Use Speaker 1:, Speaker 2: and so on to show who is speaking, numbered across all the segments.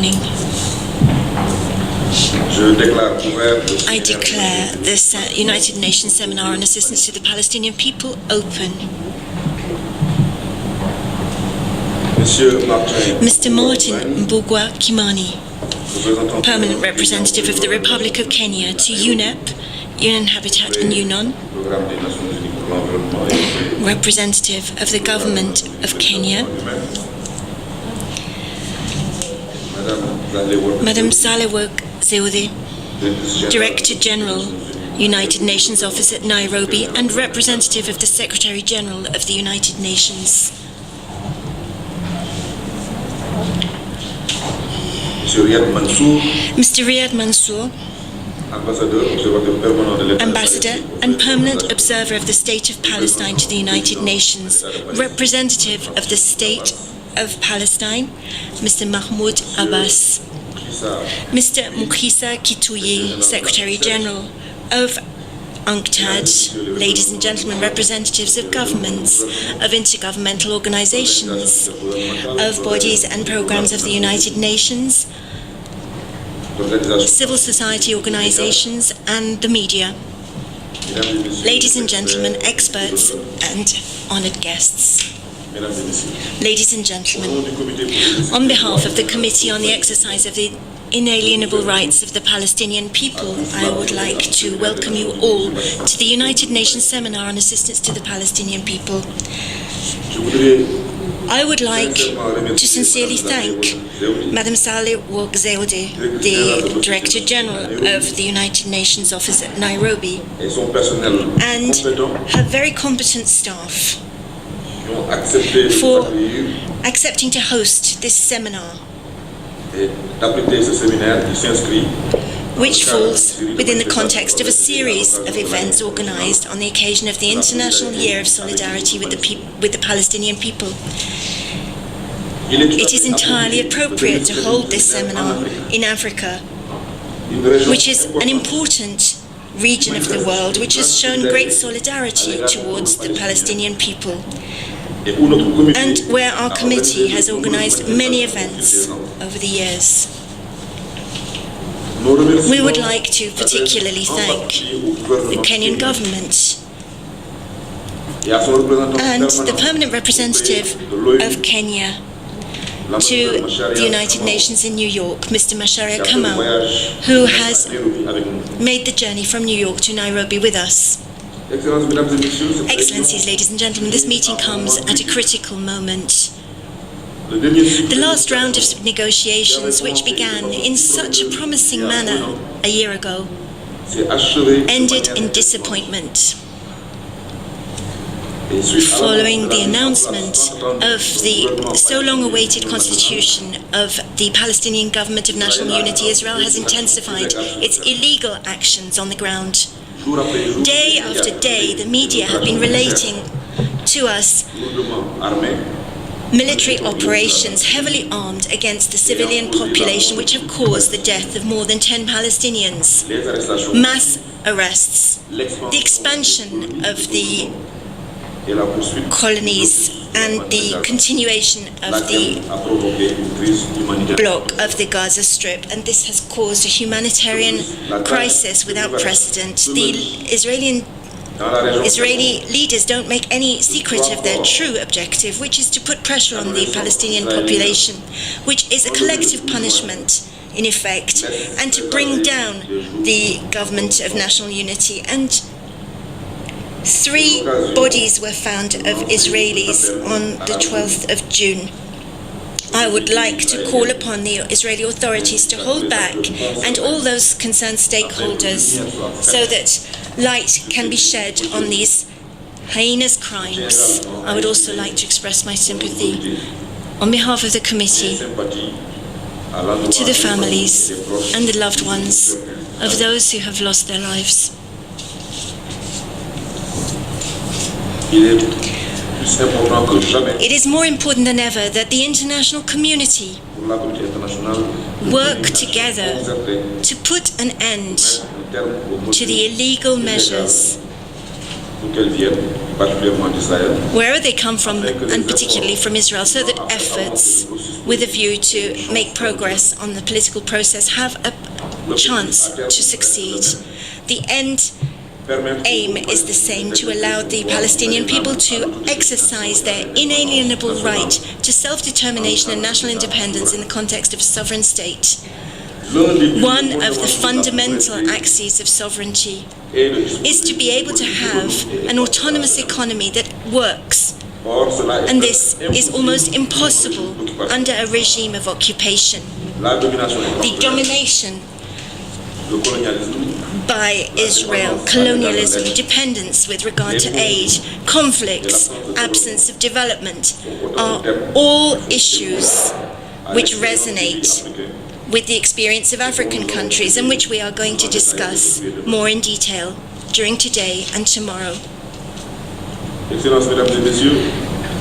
Speaker 1: morning. I declare this United Nations Seminar on Assistance to the Palestinian People open. Mr. Martin Mbugua Kimani, Permanent Representative of the Republic of Kenya to UNEP, Union Habitat and UNON, Representative of the Government of Kenya, Madam Zalework Zewde, Director General, United Nations Office at Nairobi and Representative of the Secretary General of the United Nations. Mr. Riyad Mansour, Ambassador and Permanent Observer of the State of Palestine to the United Nations, Representative of the State of Palestine, Mr. Mahmoud Abbas, Mr. Mukhisa Kituyi, Secretary General of UNCTAD, ladies and gentlemen, representatives of governments, of intergovernmental organizations, of bodies and programs of the United Nations, civil society organizations and the media, ladies and gentlemen, experts and honored guests. Ladies and gentlemen, on behalf of the Committee on the Exercise of the Inalienable Rights of the Palestinian People, I would like to welcome you all to the United Nations Seminar on Assistance to the Palestinian People. I would like to sincerely thank Madam Zalework Zewde, the Director General of the United Nations Office at Nairobi, and her very competent staff for accepting to host this seminar, which falls within the context of a series of events organized on the occasion of the International Year of Solidarity with the Palestinian people. It is entirely appropriate to hold this seminar in Africa, which is an important region of the world which has shown great solidarity towards the Palestinian people, and where our committee has organized many events over the years. We would like to particularly thank the Kenyan government and the permanent representative of Kenya to the United Nations in New York, Mr. Macharia Kamau, who has made the journey from New York to Nairobi with us. Excellencies, ladies and gentlemen, this meeting comes at a critical moment. The last round of negotiations, which began in such a promising manner a year ago, ended in disappointment. Following the announcement of the so long-awaited constitution of the Palestinian Government of National Unity, Israel has intensified its illegal actions on the ground. Day after day, the media have been relating to us military operations heavily armed against the civilian population, which have caused the death of more than 10 Palestinians, mass arrests, the expansion of the colonies and the continuation of the block of the Gaza Strip, and this has caused a humanitarian crisis without precedent. The Israeli leaders don't make any secret of their true objective, which is to put pressure on the Palestinian population, which is a collective punishment in effect, and to bring down the Government of National Unity. And 3 bodies were found of Israelis on the 12th of June. I would like to call upon the Israeli authorities to hold back and all those concerned stakeholders so that light can be shed on these heinous crimes. I would also like to express my sympathy on behalf of the committee to the families and the loved ones of those who have lost their lives. It is more important than ever that the international community work together to put an end to the illegal measures wherever they come from, and particularly from Israel, so that efforts with a view to make progress on the political process have a chance to succeed. The end aim is the same: to allow the Palestinian people to exercise their inalienable right to self-determination and national independence in the context of a sovereign state. One of the fundamental axes of sovereignty is to be able to have an autonomous economy that works. And this is almost impossible under a regime of occupation. The domination by Israel, colonialism, dependence with regard to aid, conflicts, absence of development are all issues which resonate with the experience of African countries, and which we are going to discuss more in detail during today and tomorrow.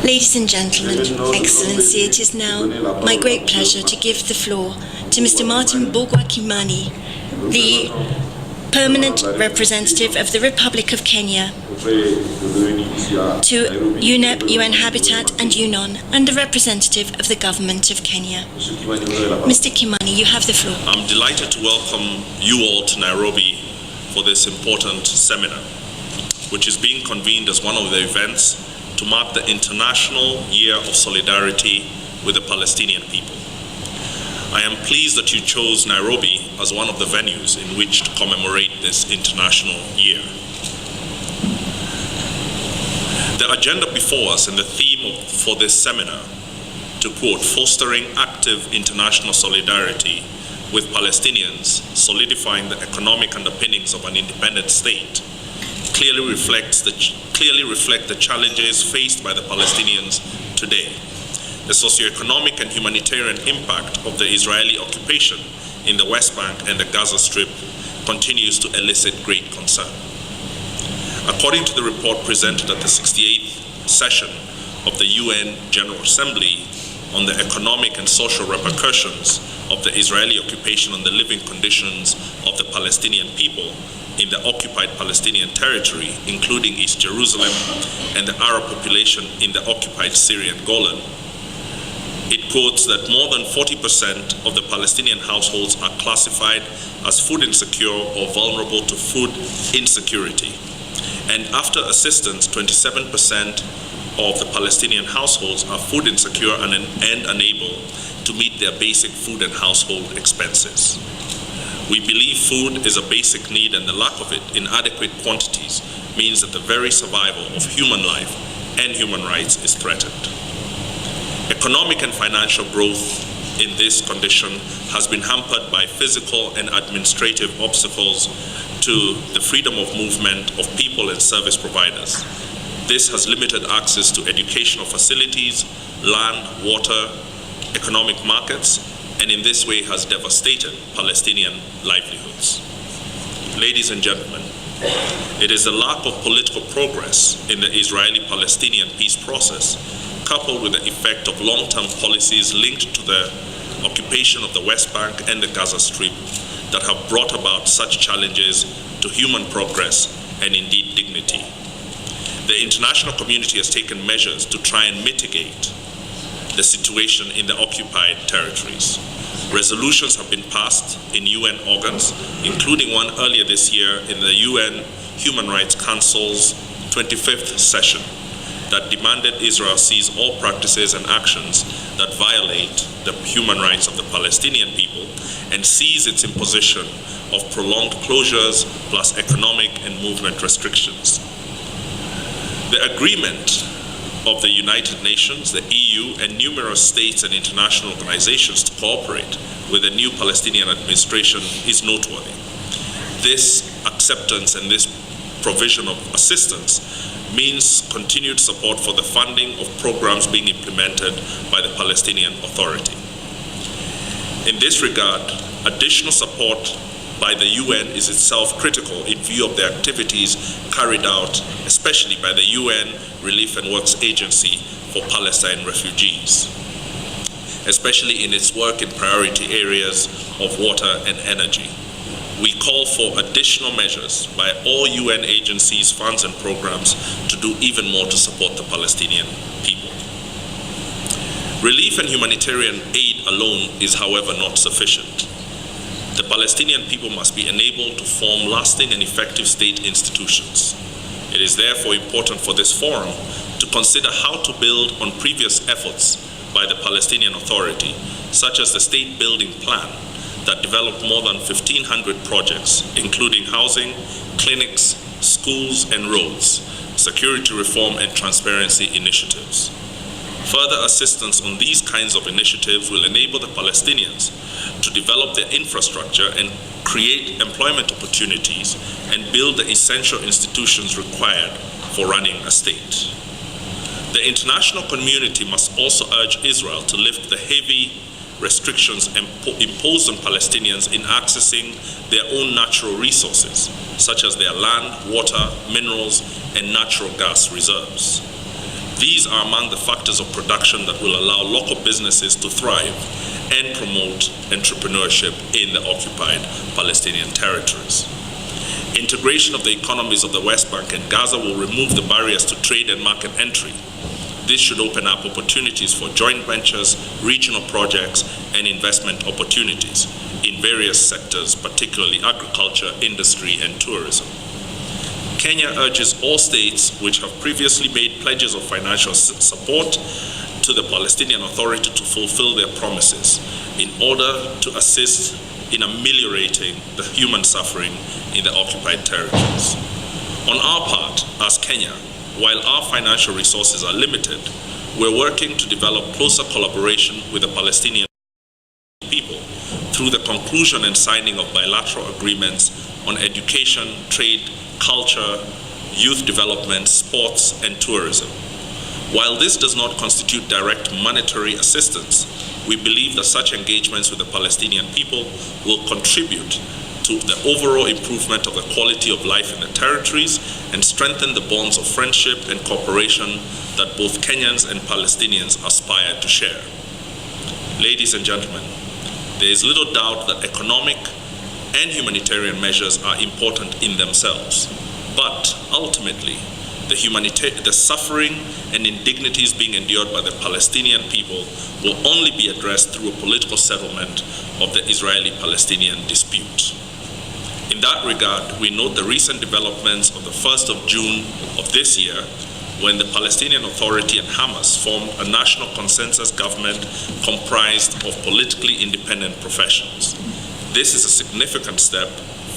Speaker 1: Ladies and gentlemen, Excellency, it is now my great pleasure to give the floor to Mr. Martin Bogwa-Kimani, the permanent representative of the Republic of Kenya to UNEP, UN Habitat and UNON, and the representative of the government of Kenya. Mr. Kimani, you have the floor.
Speaker 2: I'm delighted to welcome you all to Nairobi for this important seminar, which is being convened as one of the events to mark the International Year of Solidarity with the Palestinian people. I am pleased that you chose Nairobi as one of the venues in which to commemorate this International Year. The agenda before us and the theme for this seminar, to quote, fostering active international solidarity with Palestinians, solidifying the economic underpinnings of an independent state, clearly reflect the challenges faced by the Palestinians today. The socioeconomic and humanitarian impact of the Israeli occupation in the West Bank and the Gaza Strip continues to elicit great concern. According to the report presented at the 68th session of the UN General Assembly on the economic and social repercussions of the Israeli occupation on the living conditions of the Palestinian people in the occupied Palestinian territory, including East Jerusalem and the Arab population in the occupied Syrian Golan, it quotes that more than 40% of the Palestinian households are classified as food insecure or vulnerable to food insecurity. And after assistance, 27% of the Palestinian households are food insecure and unable to meet their basic food and household expenses. We believe food is a basic need, and the lack of it in adequate quantities means that the very survival of human life and human rights is threatened. Economic and financial growth in this condition has been hampered by physical and administrative obstacles to the freedom of movement of people and service providers. This has limited access to educational facilities, land, water, economic markets, and in this way has devastated Palestinian livelihoods. Ladies and gentlemen, it is the lack of political progress in the Israeli-Palestinian peace process, coupled with the effect of long-term policies linked to the occupation of the West Bank and the Gaza Strip, that have brought about such challenges to human progress and indeed dignity. The international community has taken measures to try and mitigate the situation in the occupied territories. Resolutions have been passed in UN organs, including one earlier this year in the UN Human Rights Council's 25th session, that demanded Israel cease all practices and actions that violate the human rights of the Palestinian people and cease its imposition of prolonged closures plus economic and movement restrictions. The agreement of the United Nations, the EU, and numerous states and international organizations to cooperate with the new Palestinian administration is noteworthy. This acceptance and this provision of assistance means continued support for the funding of programs being implemented by the Palestinian Authority. In this regard, additional support by the UN is itself critical in view of the activities carried out, especially by the UN Relief and Works Agency for Palestine refugees, especially in its work in priority areas of water and energy. we call for additional measures by all UN agencies, funds, and programs to do even more to support the Palestinian people. Relief and humanitarian aid alone is, however, not sufficient. The Palestinian people must be enabled to form lasting and effective state institutions. It is therefore important for this forum to consider how to build on previous efforts by the Palestinian Authority, such as the State Building Plan that developed more than 1,500 projects, including housing, clinics, schools and roads, security reform and transparency initiatives. Further assistance on these kinds of initiatives will enable the Palestinians to develop their infrastructure and create employment opportunities and build the essential institutions required for running a state. The international community must also urge Israel to lift the heavy restrictions imposed on Palestinians in accessing their own natural resources, such as their land, water, minerals, and natural gas reserves. These are among the factors of production that will allow local businesses to thrive and promote entrepreneurship in the occupied Palestinian territories. Integration of the economies of the West Bank and Gaza will remove the barriers to trade and market entry. This should open up opportunities for joint ventures, regional projects, and investment opportunities in various sectors, particularly agriculture, industry, and tourism. Kenya urges all states which have previously made pledges of financial support to the Palestinian Authority to fulfill their promises in order to assist in ameliorating the human suffering in the occupied territories. On our part, as Kenya, while our financial resources are limited, we're working to develop closer collaboration with the Palestinian people through the conclusion and signing of bilateral agreements on education, trade, culture, youth development, sports, and tourism. While this does not constitute direct monetary assistance, we believe that such engagements with the Palestinian people will contribute to the overall improvement of the quality of life in the territories and strengthen the bonds of friendship and cooperation that both Kenyans and Palestinians aspire to share. Ladies and gentlemen, there is little doubt that economic and humanitarian measures are important in themselves, but ultimately, the suffering and indignities being endured by the Palestinian people will only be addressed through a political settlement of the Israeli-Palestinian dispute. In that regard, we note the recent developments of the 1st of June of this year, when the Palestinian Authority and Hamas formed a national consensus government comprised of politically independent professionals. This is a significant step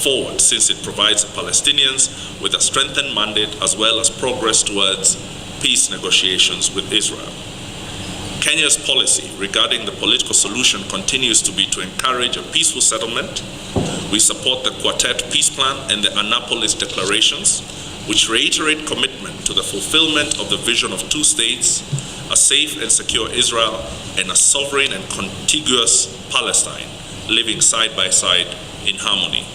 Speaker 2: forward since it provides the Palestinians with a strengthened mandate as well as progress towards peace negotiations with Israel. Kenya's policy regarding the political solution continues to be to encourage a peaceful settlement. We support the Quartet Peace Plan and the Annapolis Declarations, which reiterate commitment to the fulfillment of the vision of two states, a safe and secure Israel, and a sovereign and contiguous Palestine, living side by side in harmony.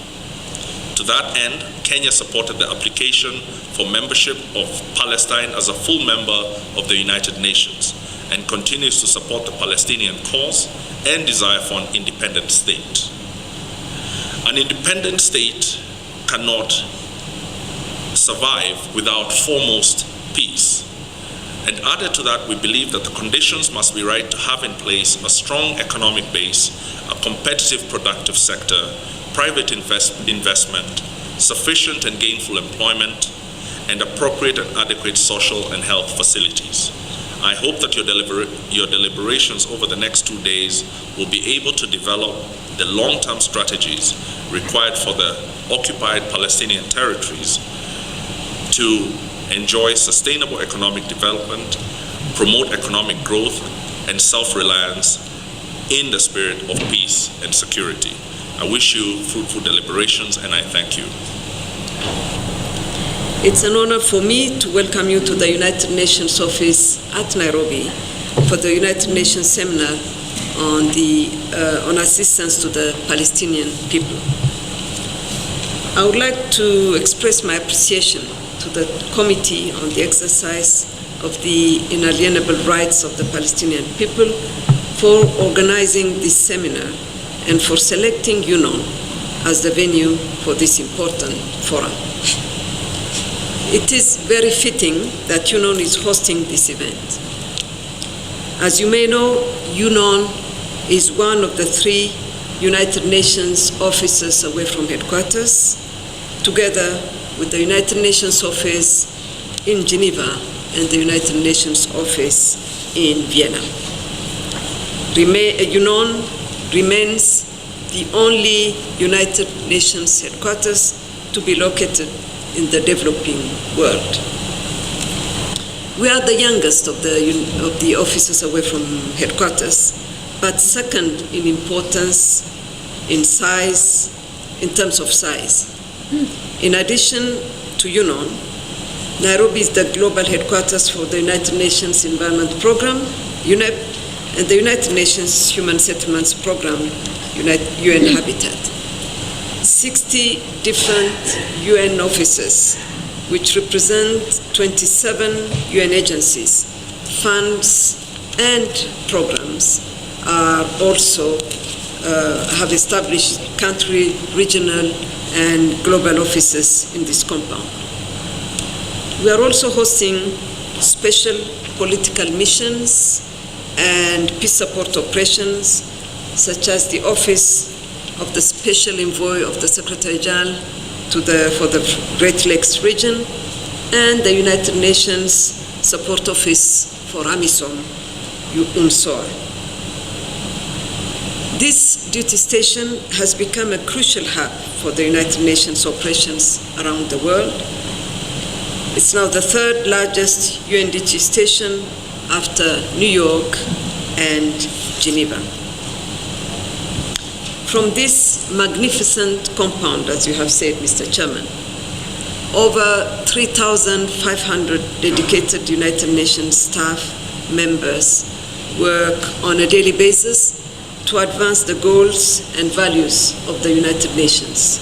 Speaker 2: To that end, Kenya supported the application for membership of Palestine as a full member of the United Nations and continues to support the Palestinian cause and desire for an independent state. An independent state cannot survive without foremost peace. And added to that, we believe that the conditions must be right to have in place a strong economic base, a competitive productive sector, private investment, sufficient and gainful employment, and appropriate and adequate social and health facilities. I hope that your deliberations over the next 2 days will be able to develop the long-term strategies required for the occupied Palestinian territories to enjoy sustainable economic development, promote economic growth, and self-reliance in the spirit of peace and security. I wish you fruitful deliberations, and I thank you.
Speaker 3: It's an honor for me to welcome you to the United Nations office at Nairobi for the United Nations seminar on assistance to the Palestinian people. I would like to express my appreciation to the Committee on the Exercise of the Inalienable Rights of the Palestinian People for organizing this seminar and for selecting UNON as the venue for this important forum. It is very fitting that UNON is hosting this event. As you may know, UNON is one of the 3 United Nations offices away from headquarters, together with the United Nations office in Geneva and the United Nations office in Vienna. UNON remains the only United Nations headquarters to be located in the developing world. We are the youngest of the offices away from headquarters, but second in importance, in size, in terms of size. In addition to UNON, Nairobi is the global headquarters for the United Nations Environment Programme, UNEP, and the United Nations Human Settlements Programme, UN Habitat. 60 different UN offices, which represent 27 UN agencies, funds, and programs, are also have established country, regional, and global offices in this compound. We are also hosting special political missions and peace support operations, such as the Office of the Special Envoy of the Secretary General for the Great Lakes region, and the United Nations Support Office for AMISOM, UNSOR. This duty station has become a crucial hub for the United Nations operations around the world. It's now the 3rd largest UN duty station after New York and Geneva. From this magnificent compound, as you have said, Mr. Chairman, over 3,500 dedicated United Nations staff members work on a daily basis to advance the goals and values of the United Nations,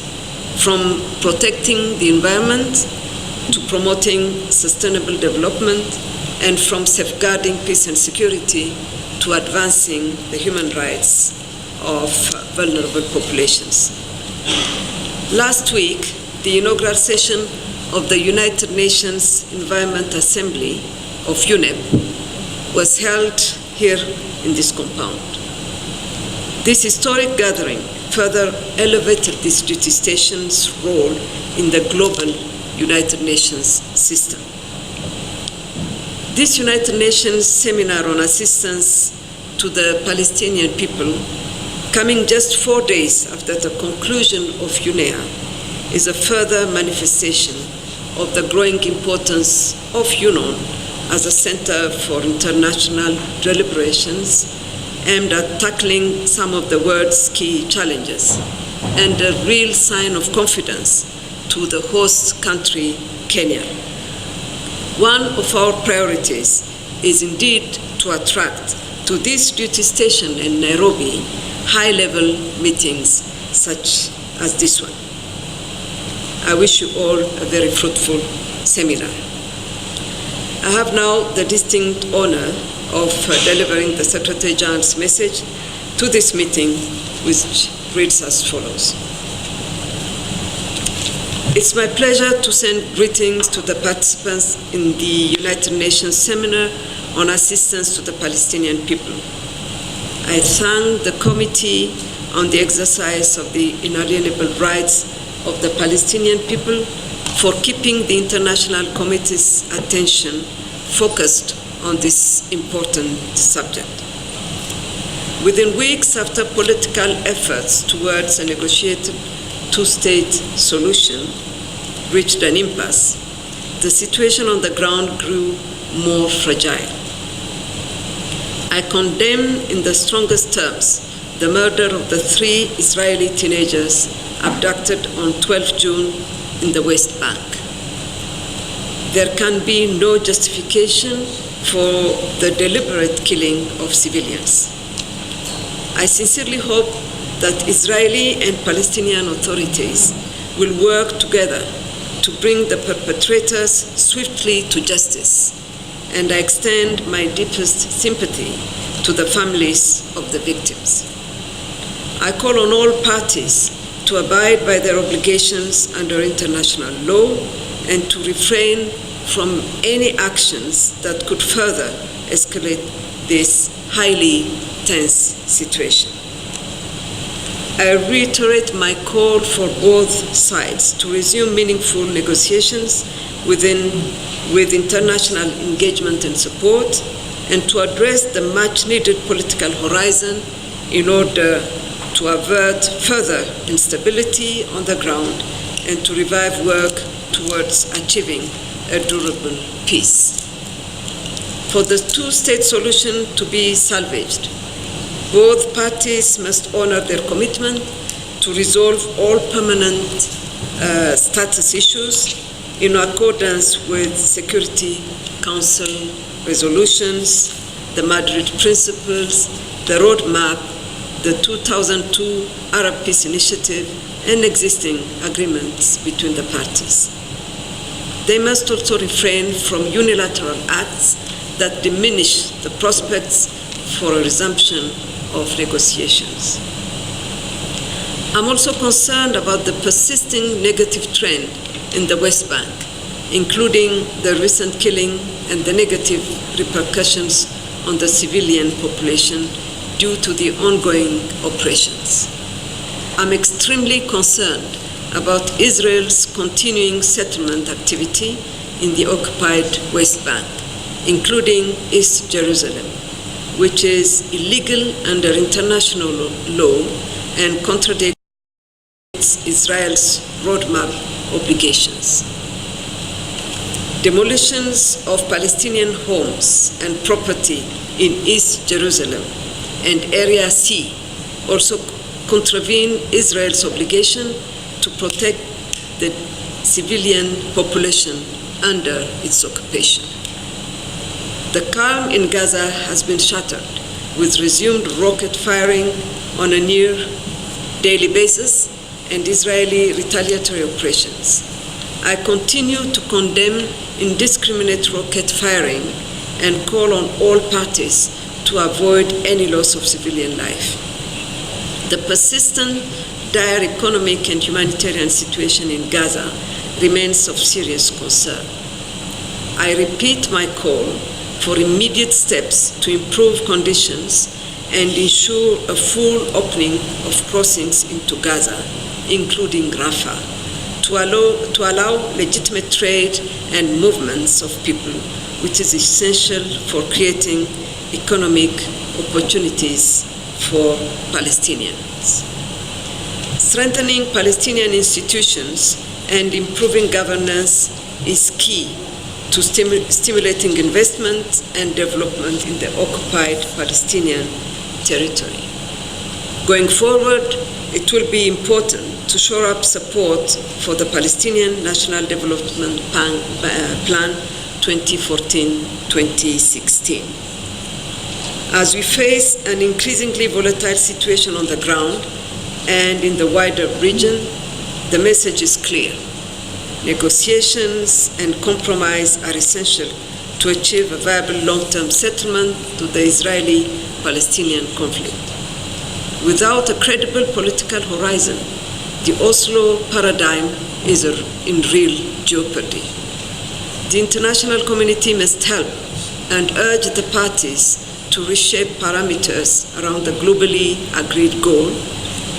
Speaker 3: from protecting the environment to promoting sustainable development, and from safeguarding peace and security to advancing the human rights of vulnerable populations. Last week, the inaugural session of the United Nations Environment Assembly of UNEP was held here in this compound. This historic gathering further elevated this duty station's role in the global United Nations system. This United Nations seminar on assistance to the Palestinian people, coming just 4 days after the conclusion of UNEA, is a further manifestation of the growing importance of UNON as a center for international deliberations aimed at tackling some of the world's key challenges, and a real sign of confidence to the host country, Kenya. One of our priorities is indeed to attract to this duty station in Nairobi high-level meetings such as this one. I wish you all a very fruitful seminar. I have now the distinct honor of delivering the Secretary General's message to this meeting, which reads as follows. It's my pleasure to send greetings to the participants in the United Nations Seminar on Assistance to the Palestinian People. I thank the Committee on the Exercise of the Inalienable Rights of the Palestinian People for keeping the International Committee's attention focused on this important subject. Within weeks after political efforts towards a negotiated two-state solution reached an impasse, the situation on the ground grew more fragile. I condemn in the strongest terms the murder of the 3 Israeli teenagers abducted on 12 June in the West Bank. There can be no justification for the deliberate killing of civilians. I sincerely hope that Israeli and Palestinian authorities will work together to bring the perpetrators swiftly to justice, and I extend my deepest sympathy to the families of the victims. I call on all parties to abide by their obligations under international law and to refrain from any actions that could further escalate this highly tense situation. I reiterate my call for both sides to resume meaningful negotiations with international engagement and support, and to address the much-needed political horizon in order to avert further instability on the ground and to revive work towards achieving a durable peace. For the two-state solution to be salvaged, both parties must honor their commitment to resolve all permanent status issues in accordance with Security Council resolutions, the Madrid Principles, the roadmap, the 2002 Arab Peace Initiative, and existing agreements between the parties. They must also refrain from unilateral acts that diminish the prospects for a resumption of negotiations. I'm also concerned about the persisting negative trend in the West Bank, including the recent killing and the negative repercussions on the civilian population due to the ongoing operations. I'm extremely concerned about Israel's continuing settlement activity in the occupied West Bank, including East Jerusalem, which is illegal under international law and contradicts Israel's roadmap obligations. Demolitions of Palestinian homes and property in East Jerusalem and Area C also contravene Israel's obligation to protect the civilian population under its occupation. The calm in Gaza has been shattered with resumed rocket firing on a near daily basis and Israeli retaliatory operations. I continue to condemn indiscriminate rocket firing and call on all parties to avoid any loss of civilian life. The persistent dire economic and humanitarian situation in Gaza remains of serious concern. I repeat my call for immediate steps to improve conditions and ensure a full opening of crossings into Gaza, including Rafah, to allow legitimate trade and movements of people, which is essential for creating economic opportunities for Palestinians. Strengthening Palestinian institutions and improving governance is key to stimulating investment and development in the occupied Palestinian territory. Going forward, it will be important to shore up support for the Palestinian National Development Plan 2014-2016. As we face an increasingly volatile situation on the ground and in the wider region, the message is clear. Negotiations and compromise are essential to achieve a viable long-term settlement to the Israeli-Palestinian conflict. Without a credible political horizon, the Oslo paradigm is in real jeopardy. The international community must help and urge the parties to reshape parameters around the globally agreed goal,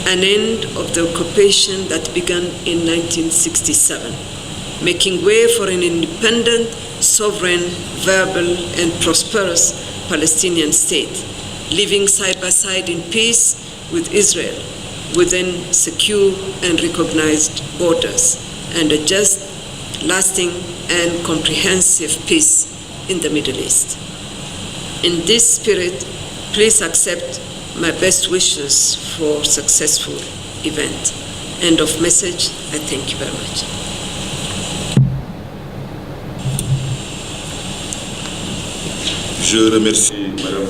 Speaker 3: an end of the occupation that began in 1967, making way for an independent, sovereign, viable, and prosperous Palestinian state, living side by side in peace with Israel within secure and recognized borders, and a just, lasting, and comprehensive peace in the Middle East. In this spirit, please accept my best wishes for successful event. End of message. I thank you very much.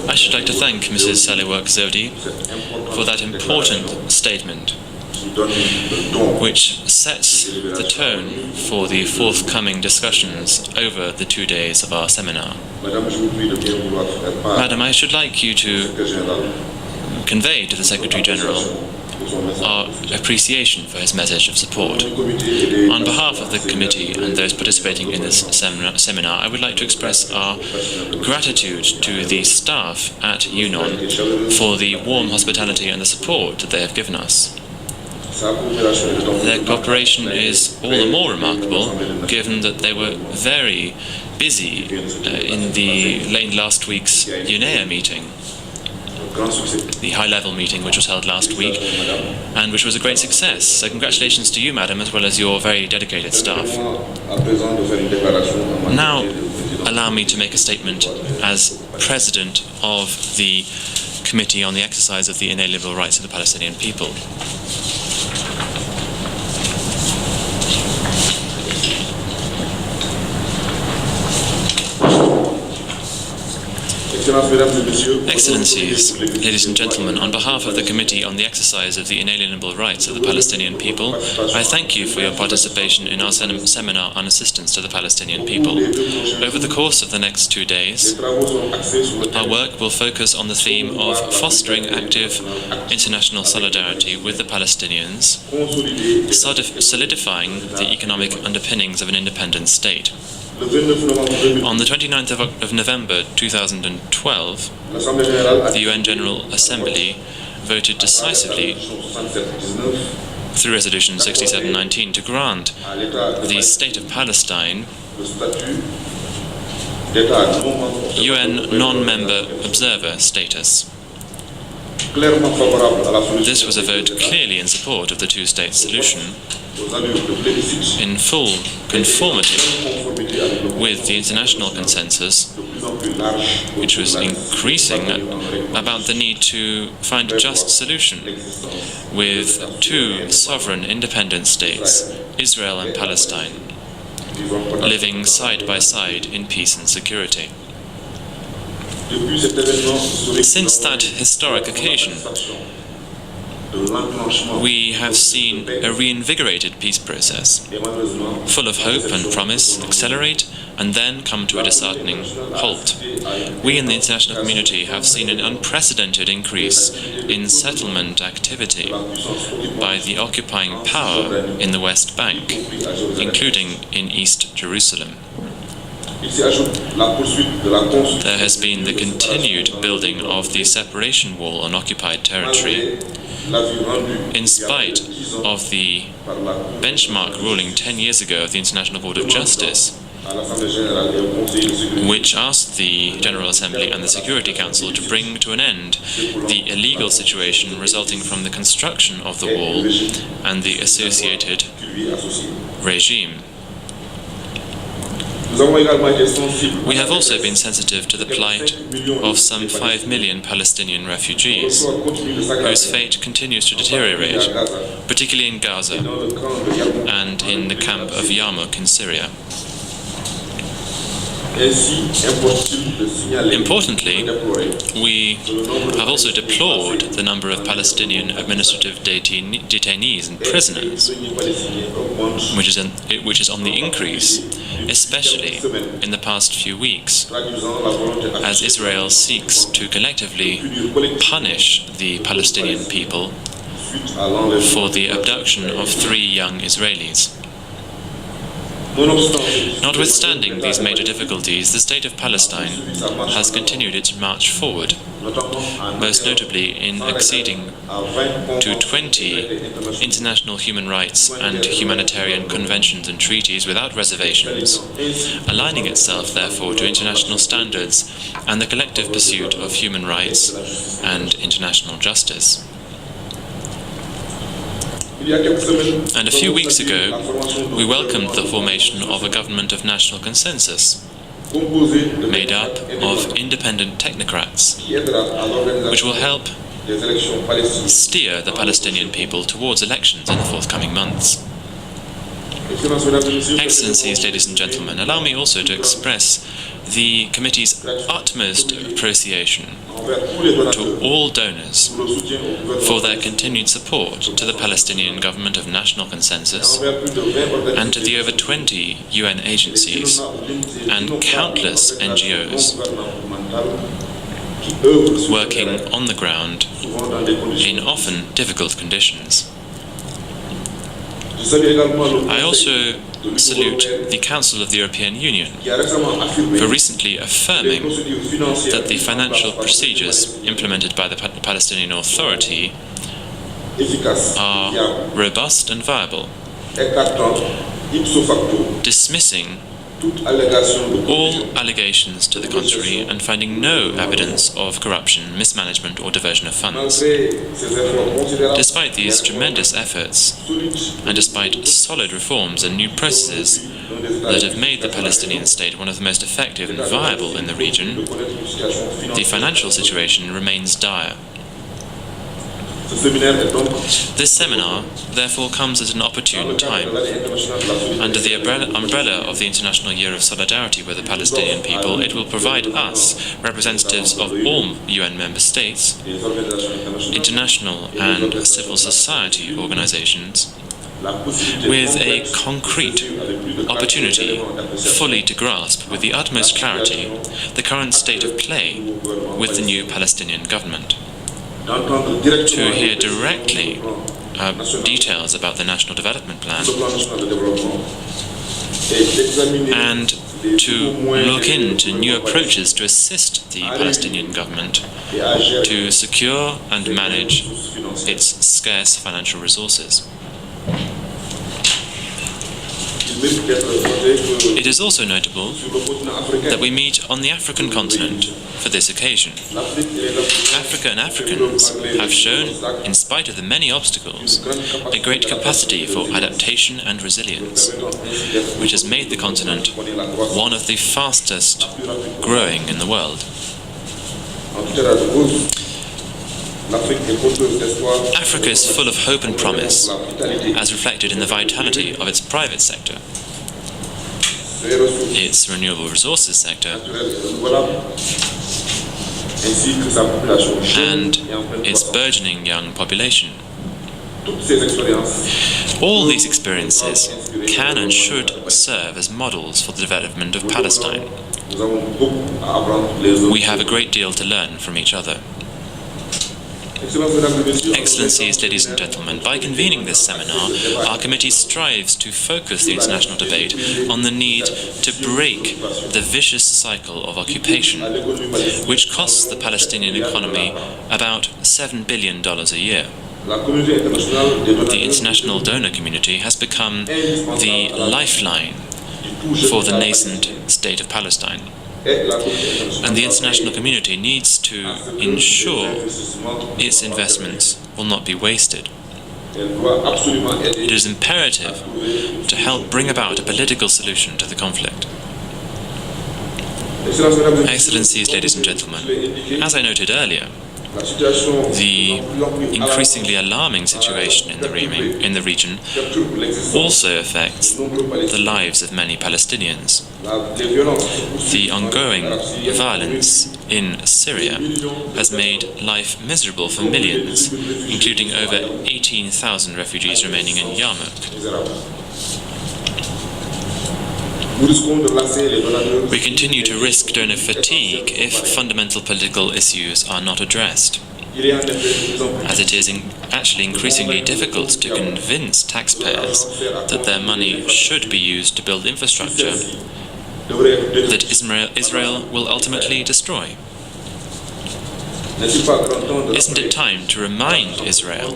Speaker 4: I should like to thank Mrs. Salework Zodi for that important statement, which sets the tone for the forthcoming discussions over the 2 days of our seminar. Madam, I should like you to convey to the Secretary General our appreciation for his message of support. On behalf of the committee and those participating in this seminar, I would like to express our gratitude to the staff at UNON for the warm hospitality and the support that they have given us. Their cooperation is all the more remarkable given that they were very busy in the late last week's UNEA meeting, the high-level meeting which was held last week and which was a great success. So congratulations to you, madam, as well as your very dedicated staff. Now, allow me to make a statement as President of the Committee on the Exercise of the Inalienable Rights of the Palestinian People. Excellencies, ladies and gentlemen, on behalf of the Committee on the Exercise of the Inalienable Rights of the Palestinian People, I thank you for your participation in our seminar on assistance to the Palestinian people. Over the course of the next 2 days, our work will focus on the theme of fostering active international solidarity with the Palestinians, solidifying the economic underpinnings of an independent state. On the 29th of November 2012, the UN General Assembly voted decisively through Resolution 6719 to grant the State of Palestine UN non-member observer status. This was a vote clearly in support of the two-state solution, in full conformity with the international consensus, which was increasing about the need to find a just solution with two sovereign independent states, Israel and Palestine, living side by side in peace and security. Since that historic occasion, we have seen a reinvigorated peace process, full of hope and promise, accelerate and then come to a disheartening halt. We in the international community have seen an unprecedented increase in settlement activity by the occupying power in the West Bank, including in East Jerusalem. There has been the continued building of the separation wall on occupied territory, in spite of the benchmark ruling 10 years ago of the International Court of Justice, which asked the General Assembly and the Security Council to bring to an end the illegal situation resulting from the construction of the wall and the associated regime. We have also been sensitive to the plight of some 5 million Palestinian refugees, whose fate continues to deteriorate, particularly in Gaza and in the camp of Yarmouk in Syria. Importantly, we have also deplored the number of Palestinian administrative detainees and prisoners, which is on the increase, especially in the past few weeks, as Israel seeks to collectively punish the Palestinian people for the abduction of 3 young Israelis. Notwithstanding these major difficulties, the State of Palestine has continued its march forward, most notably in acceding to 20 international human rights and humanitarian conventions and treaties without reservations, aligning itself, therefore, to international standards and the collective pursuit of human rights and international justice. And a few weeks ago, we welcomed the formation of a government of national consensus, made up of independent technocrats, which will help steer the Palestinian people towards elections in the forthcoming months. Excellencies, ladies and gentlemen, allow me also to express the Committee's utmost appreciation to all donors for their continued support to the Palestinian Government of National Consensus and to the over 20 UN agencies and countless NGOs working on the ground in often difficult conditions. I also salute the Council of the European Union for recently affirming that the financial procedures implemented by the Palestinian Authority are robust and viable, dismissing all allegations to the contrary and finding no evidence of corruption, mismanagement or diversion of funds. Despite these tremendous efforts, and despite solid reforms and new processes that have made the Palestinian state one of the most effective and viable in the region, the financial situation remains dire. This seminar, therefore, comes at an opportune time. Under the umbrella of the International Year of Solidarity with the Palestinian people, it will provide us, representatives of all UN member states, international and civil society organizations, with a concrete opportunity fully to grasp with the utmost clarity the current state of play with the new Palestinian government, to hear directly details about the National Development Plan, and to look into new approaches to assist the Palestinian government to secure and manage its scarce financial resources. It is also notable that we meet on the African continent for this occasion. Africa and Africans have shown, in spite of the many obstacles, a great capacity for adaptation and resilience, which has made the continent one of the fastest growing in the world. Africa is full of hope and promise, as reflected in the vitality of its private sector, its renewable resources sector, and its burgeoning young population. All these experiences can and should serve as models for the development of Palestine. We have a great deal to learn from each other. Excellencies, ladies and gentlemen, by convening this seminar, our committee strives to focus the international debate on the need to break the vicious cycle of occupation, which costs the Palestinian economy about $7 billion a year. The international donor community has become the lifeline for the nascent state of Palestine. And the international community needs to ensure its investments will not be wasted. It is imperative to help bring about a political solution to the conflict. Excellencies, ladies and gentlemen, as I noted earlier, the increasingly alarming situation in the region also affects the lives of many Palestinians. The ongoing violence in Syria has made life miserable for millions, including over 18,000 refugees remaining in Yarmouk. We continue to risk donor fatigue if fundamental political issues are not addressed, as it is actually increasingly difficult to convince taxpayers that their money should be used to build infrastructure that Israel will ultimately destroy. Isn't it time to remind Israel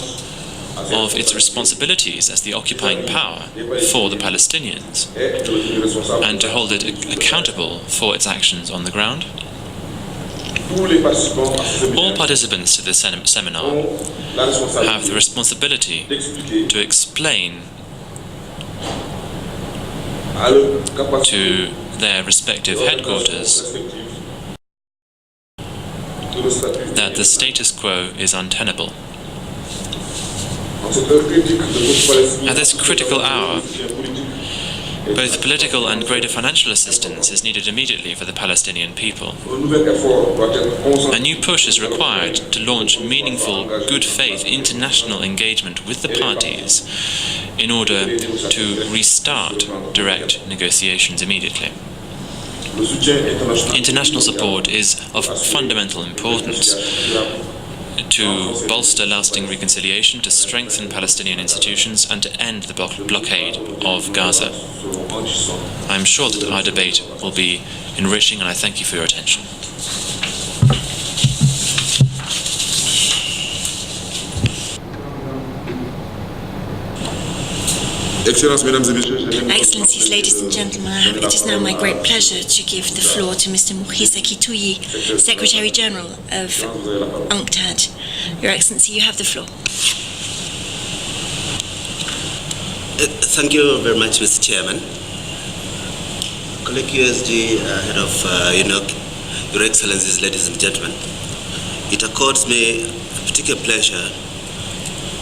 Speaker 4: of its responsibilities as the occupying power for the Palestinians, and to hold it accountable for its actions on the ground? All participants to this seminar have the responsibility to explain to their respective headquarters that the status quo is untenable. At this critical hour, both political and greater financial assistance is needed immediately for the Palestinian people. A new push is required to launch meaningful, good faith international engagement with the parties in order to restart direct negotiations immediately. International support is of fundamental importance to bolster lasting reconciliation, to strengthen Palestinian institutions, and to end the blockade of Gaza. I'm sure that our debate will be enriching, and I thank you for your attention.
Speaker 1: Excellencies, ladies and gentlemen, it is now my great pleasure to give the floor to Mr. Mukhisa Kituyi, Secretary General of UNCTAD. Your Excellency, you have the floor.
Speaker 5: Thank you very much, Mr. Chairman. Colleague USG, Head of Your Excellencies, ladies and gentlemen, it accords me a particular pleasure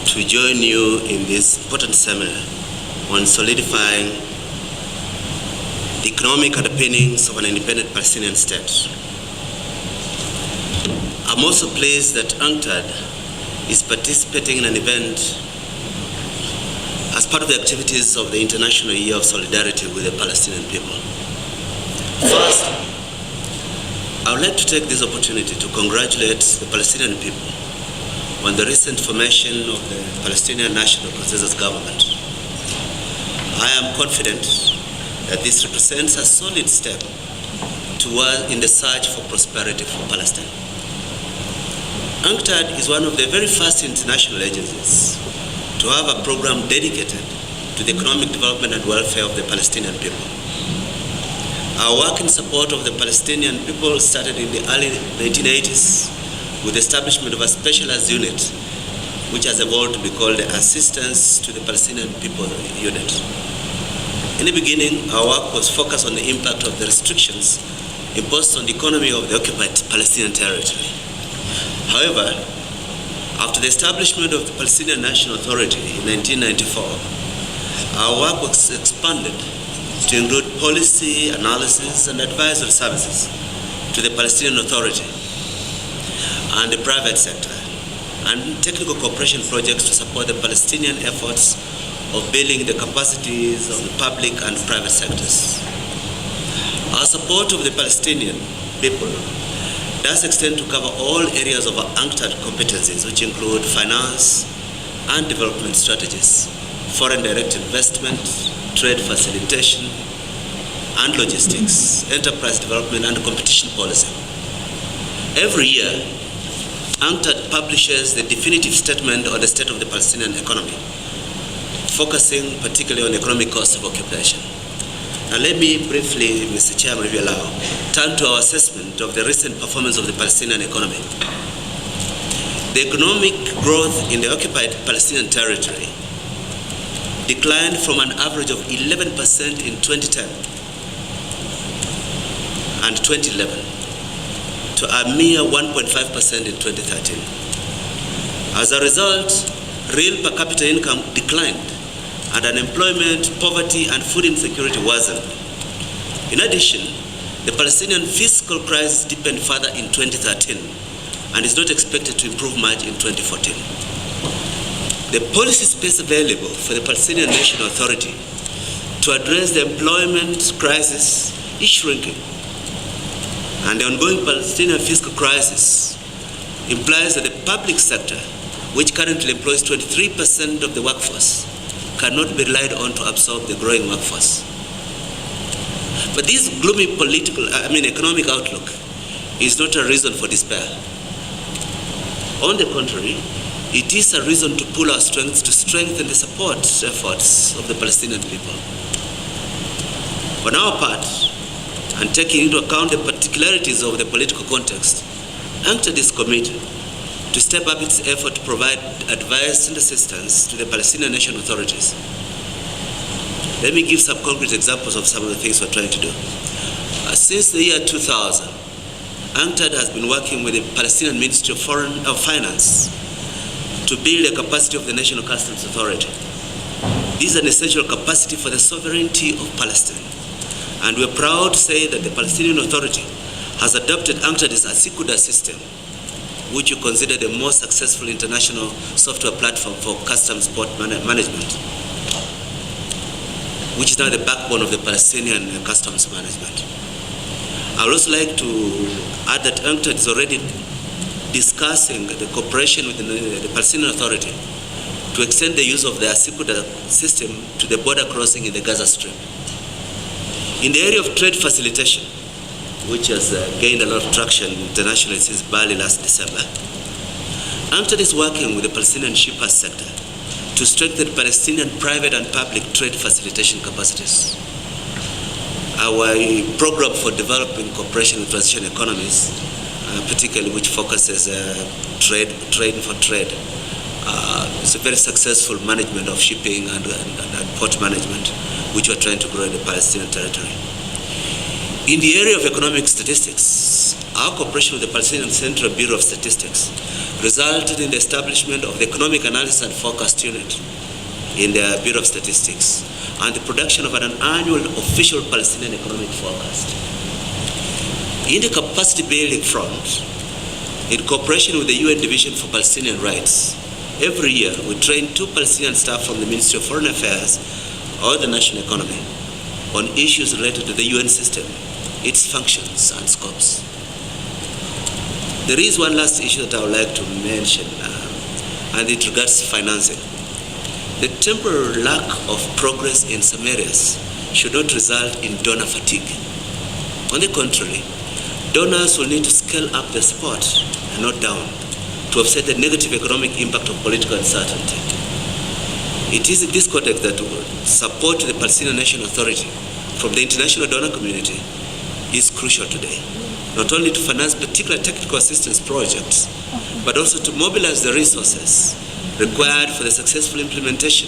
Speaker 5: to join you in this important seminar on solidifying the economic underpinnings of an independent Palestinian state. I'm also pleased that UNCTAD is participating in an event as part of the activities of the International Year of Solidarity with the Palestinian people. First, I would like to take this opportunity to congratulate the Palestinian people on the recent formation of the Palestinian National Consensus Government. I am confident that this represents a solid step toward in the search for prosperity for Palestine. UNCTAD is one of the very first international agencies to have a program dedicated to the economic development and welfare of the Palestinian people. Our work in support of the Palestinian people started in the early 1980s with the establishment of a specialized unit which has evolved to be called the Assistance to the Palestinian People Unit. In the beginning, our work was focused on the impact of the restrictions imposed on the economy of the occupied Palestinian territory. However, after the establishment of the Palestinian National Authority in 1994, our work was expanded to include policy, analysis, and advisory services to the Palestinian Authority and the private sector, and technical cooperation projects to support the Palestinian efforts of building the capacities of the public and private sectors. Our support of the Palestinian people does extend to cover all areas of our UNCTAD competencies, which include finance and development strategies, foreign direct investment, trade facilitation, and logistics, enterprise development, and competition policy. Every year, UNCTAD publishes the definitive statement on the state of the Palestinian economy, focusing particularly on economic cost of occupation. Now let me briefly, Mr. Chairman, if you allow, turn to our assessment of the recent performance of the Palestinian economy. The economic growth in the occupied Palestinian territory declined from an average of 11% in 2010 and 2011 to a mere 1.5% in 2013. As a result, real per capita income declined, and unemployment, poverty, and food insecurity worsened. In addition, the Palestinian fiscal crisis deepened further in 2013 and is not expected to improve much in 2014. The policy space available for the Palestinian National Authority to address the employment crisis is shrinking, and the ongoing Palestinian fiscal crisis implies that the public sector, which currently employs 23% of the workforce, cannot be relied on to absorb the growing workforce. But this gloomy economic outlook is not a reason for despair. On the contrary, it is a reason to pull our strength to strengthen the support efforts of the Palestinian people. On our part, and taking into account the particularities of the political context, UNCTAD is committed to step up its effort to provide advice and assistance to the Palestinian national authorities. Let me give some concrete examples of some of the things we're trying to do. Since the year 2000, UNCTAD has been working with the Palestinian Ministry of Finance to build the capacity of the National Customs Authority. This is an essential capacity for the sovereignty of Palestine. And we're proud to say that the Palestinian Authority has adopted UNCTAD's Asikuda system, which you consider the most successful international software platform for customs port management, which is now the backbone of the Palestinian customs management. I would also like to add that UNCTAD is already discussing the cooperation with the Palestinian Authority to extend the use of the Asikuda system to the border crossing in the Gaza Strip. In the area of trade facilitation, which has gained a lot of traction internationally since Bali last December, UNCTAD is working with the Palestinian shippers sector to strengthen Palestinian private and public trade facilitation capacities. Our program for developing cooperation with transition economies, particularly which focuses trade for trade, it's a very successful management of shipping and port management, which we're trying to grow in the Palestinian territory. In the area of economic statistics, our cooperation with the Palestinian Central Bureau of Statistics resulted in the establishment of the Economic Analysis and Forecast Unit in the Bureau of Statistics and the production of an annual official Palestinian economic forecast. In the capacity building front, in cooperation with the UN Division for Palestinian Rights, every year we train 2 Palestinian staff from the Ministry of Foreign Affairs or the national economy on issues related to the UN system, its functions and scopes. There is one last issue that I would like to mention, and it regards financing. The temporary lack of progress in some areas should not result in donor fatigue. On the contrary, donors will need to scale up their support and not down to offset the negative economic impact of political uncertainty. It is in this context that support to the Palestinian National Authority from the international donor community is crucial today, not only to finance particular technical assistance projects, but also to mobilize the resources required for the successful implementation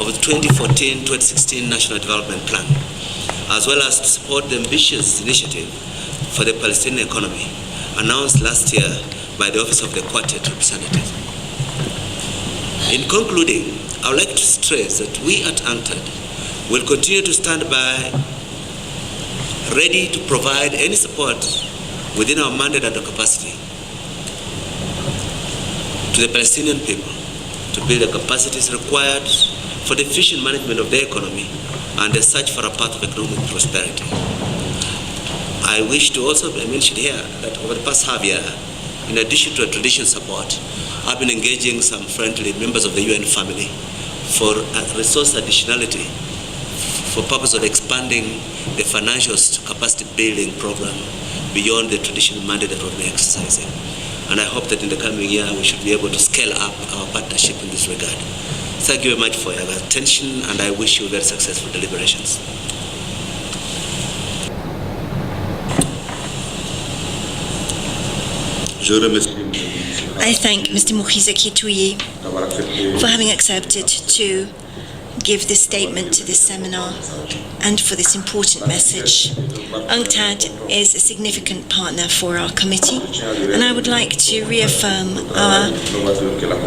Speaker 5: of the 2014-2016 National Development Plan, as well as to support the ambitious initiative for the Palestinian economy announced last year by the Office of the Quartet Representative. In concluding, I would like to stress that we at UNCTAD will continue to stand by, ready to provide any support within our mandate and our capacity to the Palestinian people to build the capacities required for the efficient management of their economy and the search for a path of economic prosperity. I wish to also mention here that over the past half year, in addition to a traditional support, I've been engaging some friendly members of the UN family for a resource additionality for purpose of expanding the financial capacity building program beyond the traditional mandate that we've been exercising. And I hope that in the coming year we should be able to scale up our partnership in this regard. Thank you very much for your attention, and I wish you very successful deliberations.
Speaker 1: I thank Mr. Mokhisa Kitouye for having accepted to give this statement to this seminar and for this important message. UNCTAD is a significant partner for our committee, and I would like to reaffirm our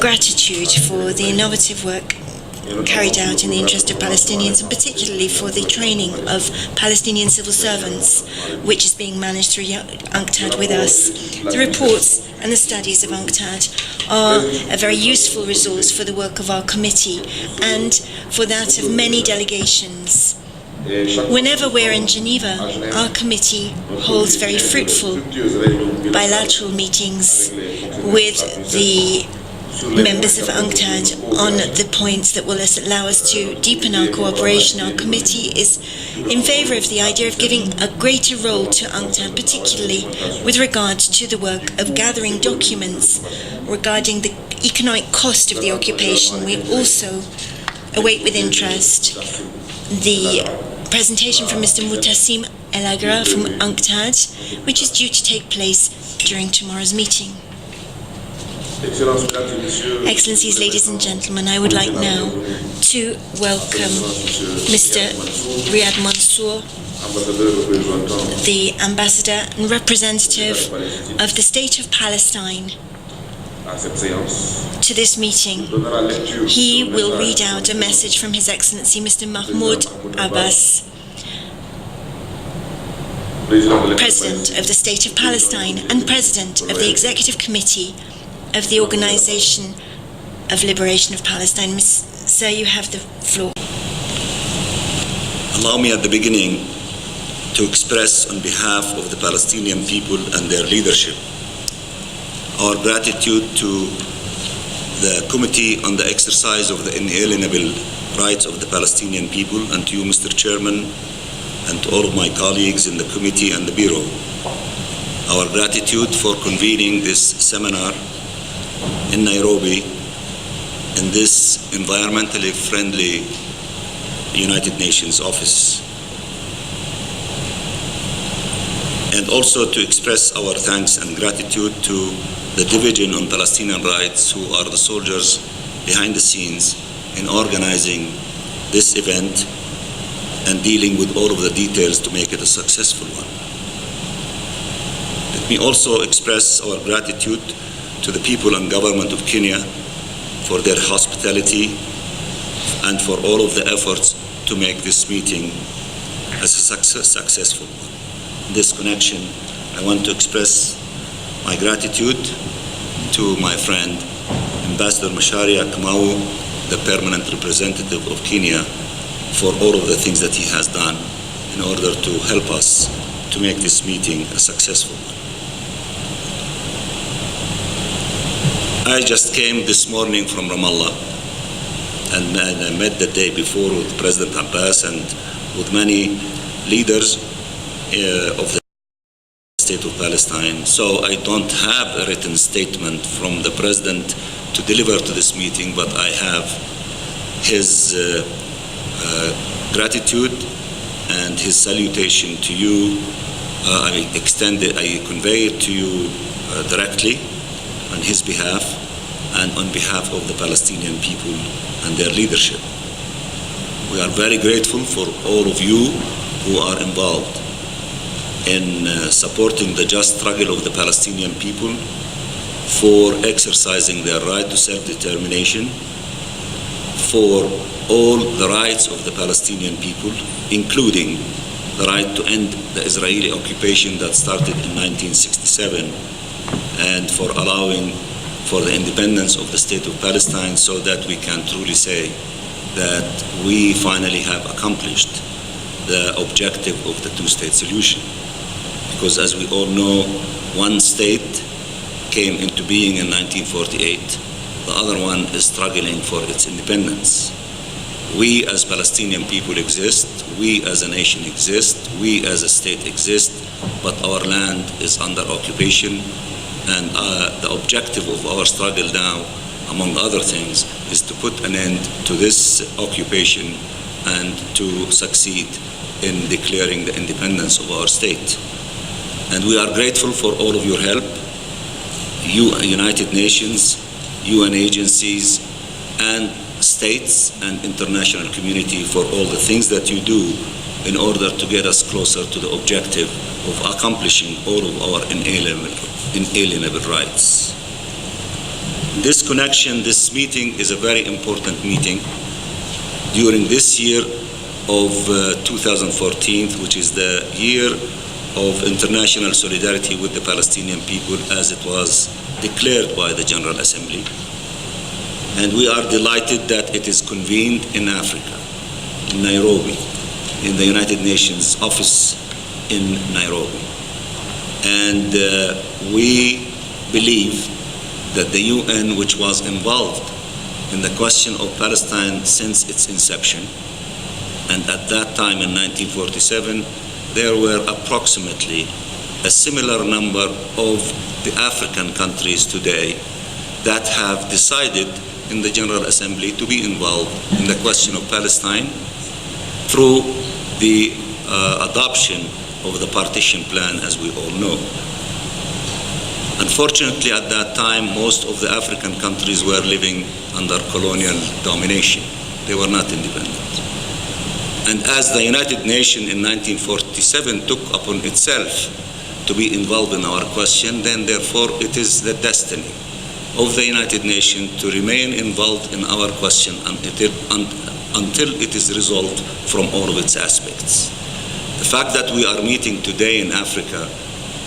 Speaker 1: gratitude for the innovative work carried out in the interest of Palestinians, and particularly for the training of Palestinian civil servants, which is being managed through UNCTAD with us. The reports and the studies of UNCTAD are a very useful resource for the work of our committee and for that of many delegations. Whenever we're in Geneva, our committee holds very fruitful bilateral meetings with the members of UNCTAD on the points that will allow us to deepen our cooperation. Our committee is in favor of the idea of giving a greater role to UNCTAD, particularly with regard to the work of gathering documents regarding the economic cost of the occupation. We also await with interest the presentation from Mr. Mutassim El Agra from UNCTAD, which is due to take place during tomorrow's meeting. Excellencies, ladies and gentlemen, I would like now to welcome Mr. Riyad Mansour, the ambassador and representative of the State of Palestine, to this meeting. He will read out a message from His Excellency Mr. Mahmoud Abbas, President of the State of Palestine and President of the Executive Committee of the Organization of Liberation of Palestine. Sir, you have the floor.
Speaker 6: Allow me at the beginning to express on behalf of the Palestinian people and their leadership our gratitude to the Committee on the Exercise of the Inalienable Rights of the Palestinian People, and to you, Mr. Chairman, and to all of my colleagues in the committee and the Bureau. Our gratitude for convening this seminar in Nairobi in this environmentally friendly United Nations office. And also to express our thanks and gratitude to the Division on Palestinian Rights, who are the soldiers behind the scenes in organizing this event and dealing with all of the details to make it a successful one. Let me also express our gratitude to the people and government of Kenya for their hospitality and for all of the efforts to make this meeting as a successful one. In this connection, I want to express my gratitude to my friend, Ambassador Macharia Kamau, the permanent representative of Kenya, for all of the things that he has done in order to help us to make this meeting a successful one. I just came this morning from Ramallah, and I met the day before with President Abbas and with many leaders of the State of Palestine. So I don't have a written statement from the President to deliver to this meeting, but I have his gratitude and his salutation to you. I convey it to you directly on his behalf and on behalf of the Palestinian people and their leadership. We are very grateful for all of you who are involved in supporting the just struggle of the Palestinian people for exercising their right to self-determination, for all the rights of the Palestinian people, including the right to end the Israeli occupation that started in 1967, and for allowing for the independence of the State of Palestine, so that we can truly say that we finally have accomplished the objective of the two-state solution. Because as we all know, one state came into being in 1948. The other one is struggling for its independence. We as Palestinian people exist, we as a nation exist, we as a state exist, but our land is under occupation, and the objective of our struggle now, among other things, is to put an end to this occupation and to succeed in declaring the independence of our state. And we are grateful for all of your help, you, United Nations, UN agencies, and states and international community, for all the things that you do in order to get us closer to the objective of accomplishing all of our inalienable rights. In this connection, this meeting is a very important meeting during this year of 2014, which is the year of international solidarity with the Palestinian people as it was declared by the General Assembly. And we are delighted that it is convened in Africa, in Nairobi, in the United Nations office in Nairobi. And we believe that the UN, which was involved in the question of Palestine since its inception, and at that time in 1947, there were approximately a similar number of the African countries today that have decided in the General Assembly to be involved in the question of Palestine through the adoption of the partition plan, as we all know. Unfortunately, at that time, most of the African countries were living under colonial domination. They were not independent. And as the United Nations in 1947 took upon itself to be involved in our question, then therefore it is the destiny of the United Nations to remain involved in our question until it is resolved from all of its aspects. The fact that we are meeting today in Africa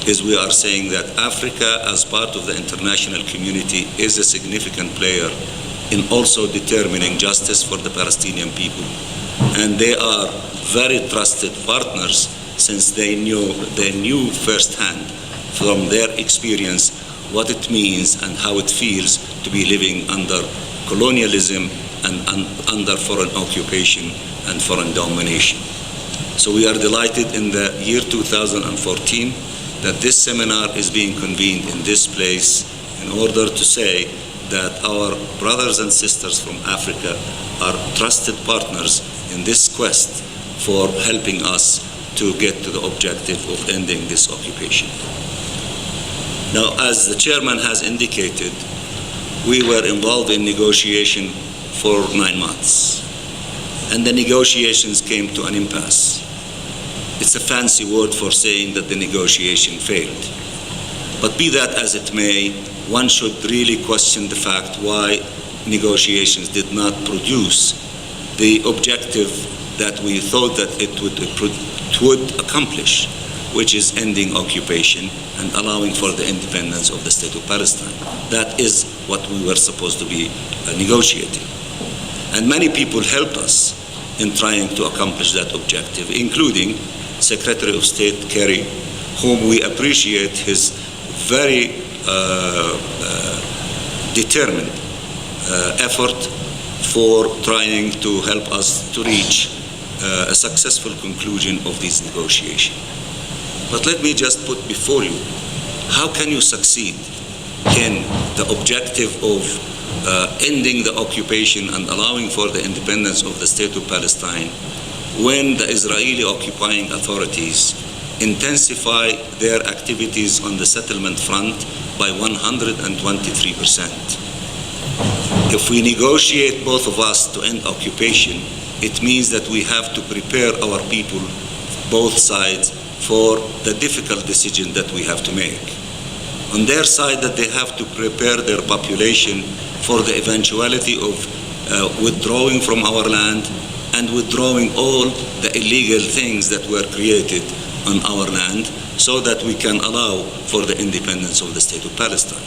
Speaker 6: is we are saying that Africa, as part of the international community, is a significant player in also determining justice for the Palestinian people. And they are very trusted partners since they knew firsthand from their experience what it means and how it feels to be living under colonialism and under foreign occupation and foreign domination. So we are delighted in the year 2014 that this seminar is being convened in this place in order to say that our brothers and sisters from Africa are trusted partners in this quest for helping us to get to the objective of ending this occupation. Now, as the chairman has indicated, we were involved in negotiation for 9 months, and the negotiations came to an impasse. It's a fancy word for saying that the negotiation failed. But be that as it may, one should really question the fact why negotiations did not produce the objective that we thought that it would accomplish, which is ending occupation and allowing for the independence of the State of Palestine. That is what we were supposed to be negotiating. And many people helped us in trying to accomplish that objective, including Secretary of State Kerry, whom we appreciate his very determined effort for trying to help us to reach a successful conclusion of these negotiations. But let me just put before you, how can you succeed in the objective of ending the occupation and allowing for the independence of the State of Palestine when the Israeli occupying authorities intensify their activities on the settlement front by 123%. If we negotiate, both of us, to end occupation, it means that we have to prepare our people, both sides, for the difficult decision that we have to make. On their side, that they have to prepare their population for the eventuality of withdrawing from our land and withdrawing all the illegal things that were created on our land so that we can allow for the independence of the State of Palestine.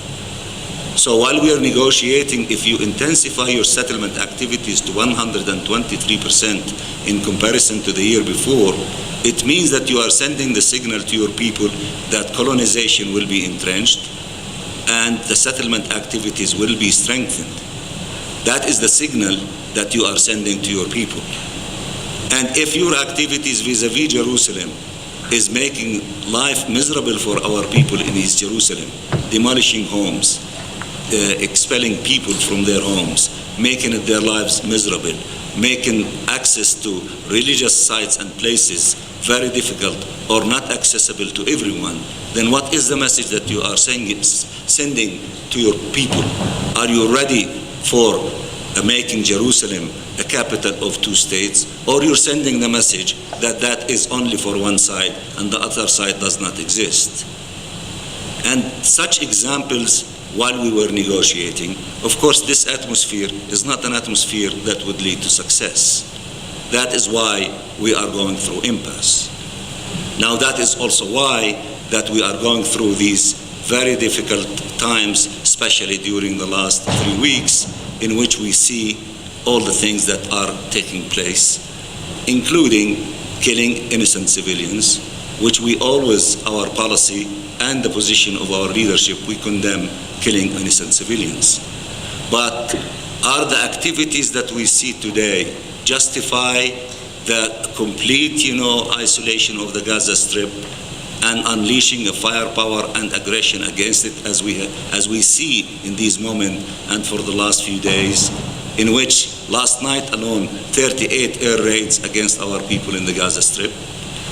Speaker 6: So while we are negotiating, if you intensify your settlement activities to 123% in comparison to the year before, it means that you are sending the signal to your people that colonization will be entrenched and the settlement activities will be strengthened. That is the signal that you are sending to your people. And if your activities vis-a-vis Jerusalem is making life miserable for our people in East Jerusalem, demolishing homes, expelling people from their homes, making their lives miserable, making access to religious sites and places very difficult or not accessible to everyone, then what is the message that you are sending to your people? Are you ready for making Jerusalem a capital of two states, or you're sending the message that that is only for one side and the other side does not exist? And such examples, while we were negotiating, of course this atmosphere is not an atmosphere that would lead to success. That is why we are going through impasse. Now that is also why that we are going through these very difficult times, especially during the last 3 weeks, in which we see all the things that are taking place, including killing innocent civilians, which we always, our policy and the position of our leadership, we condemn killing innocent civilians. But are the activities that we see today justify the complete, isolation of the Gaza Strip and unleashing a firepower and aggression against it as we see in these moments and for the last few days, in which last night alone 38 air raids against our people in the Gaza Strip?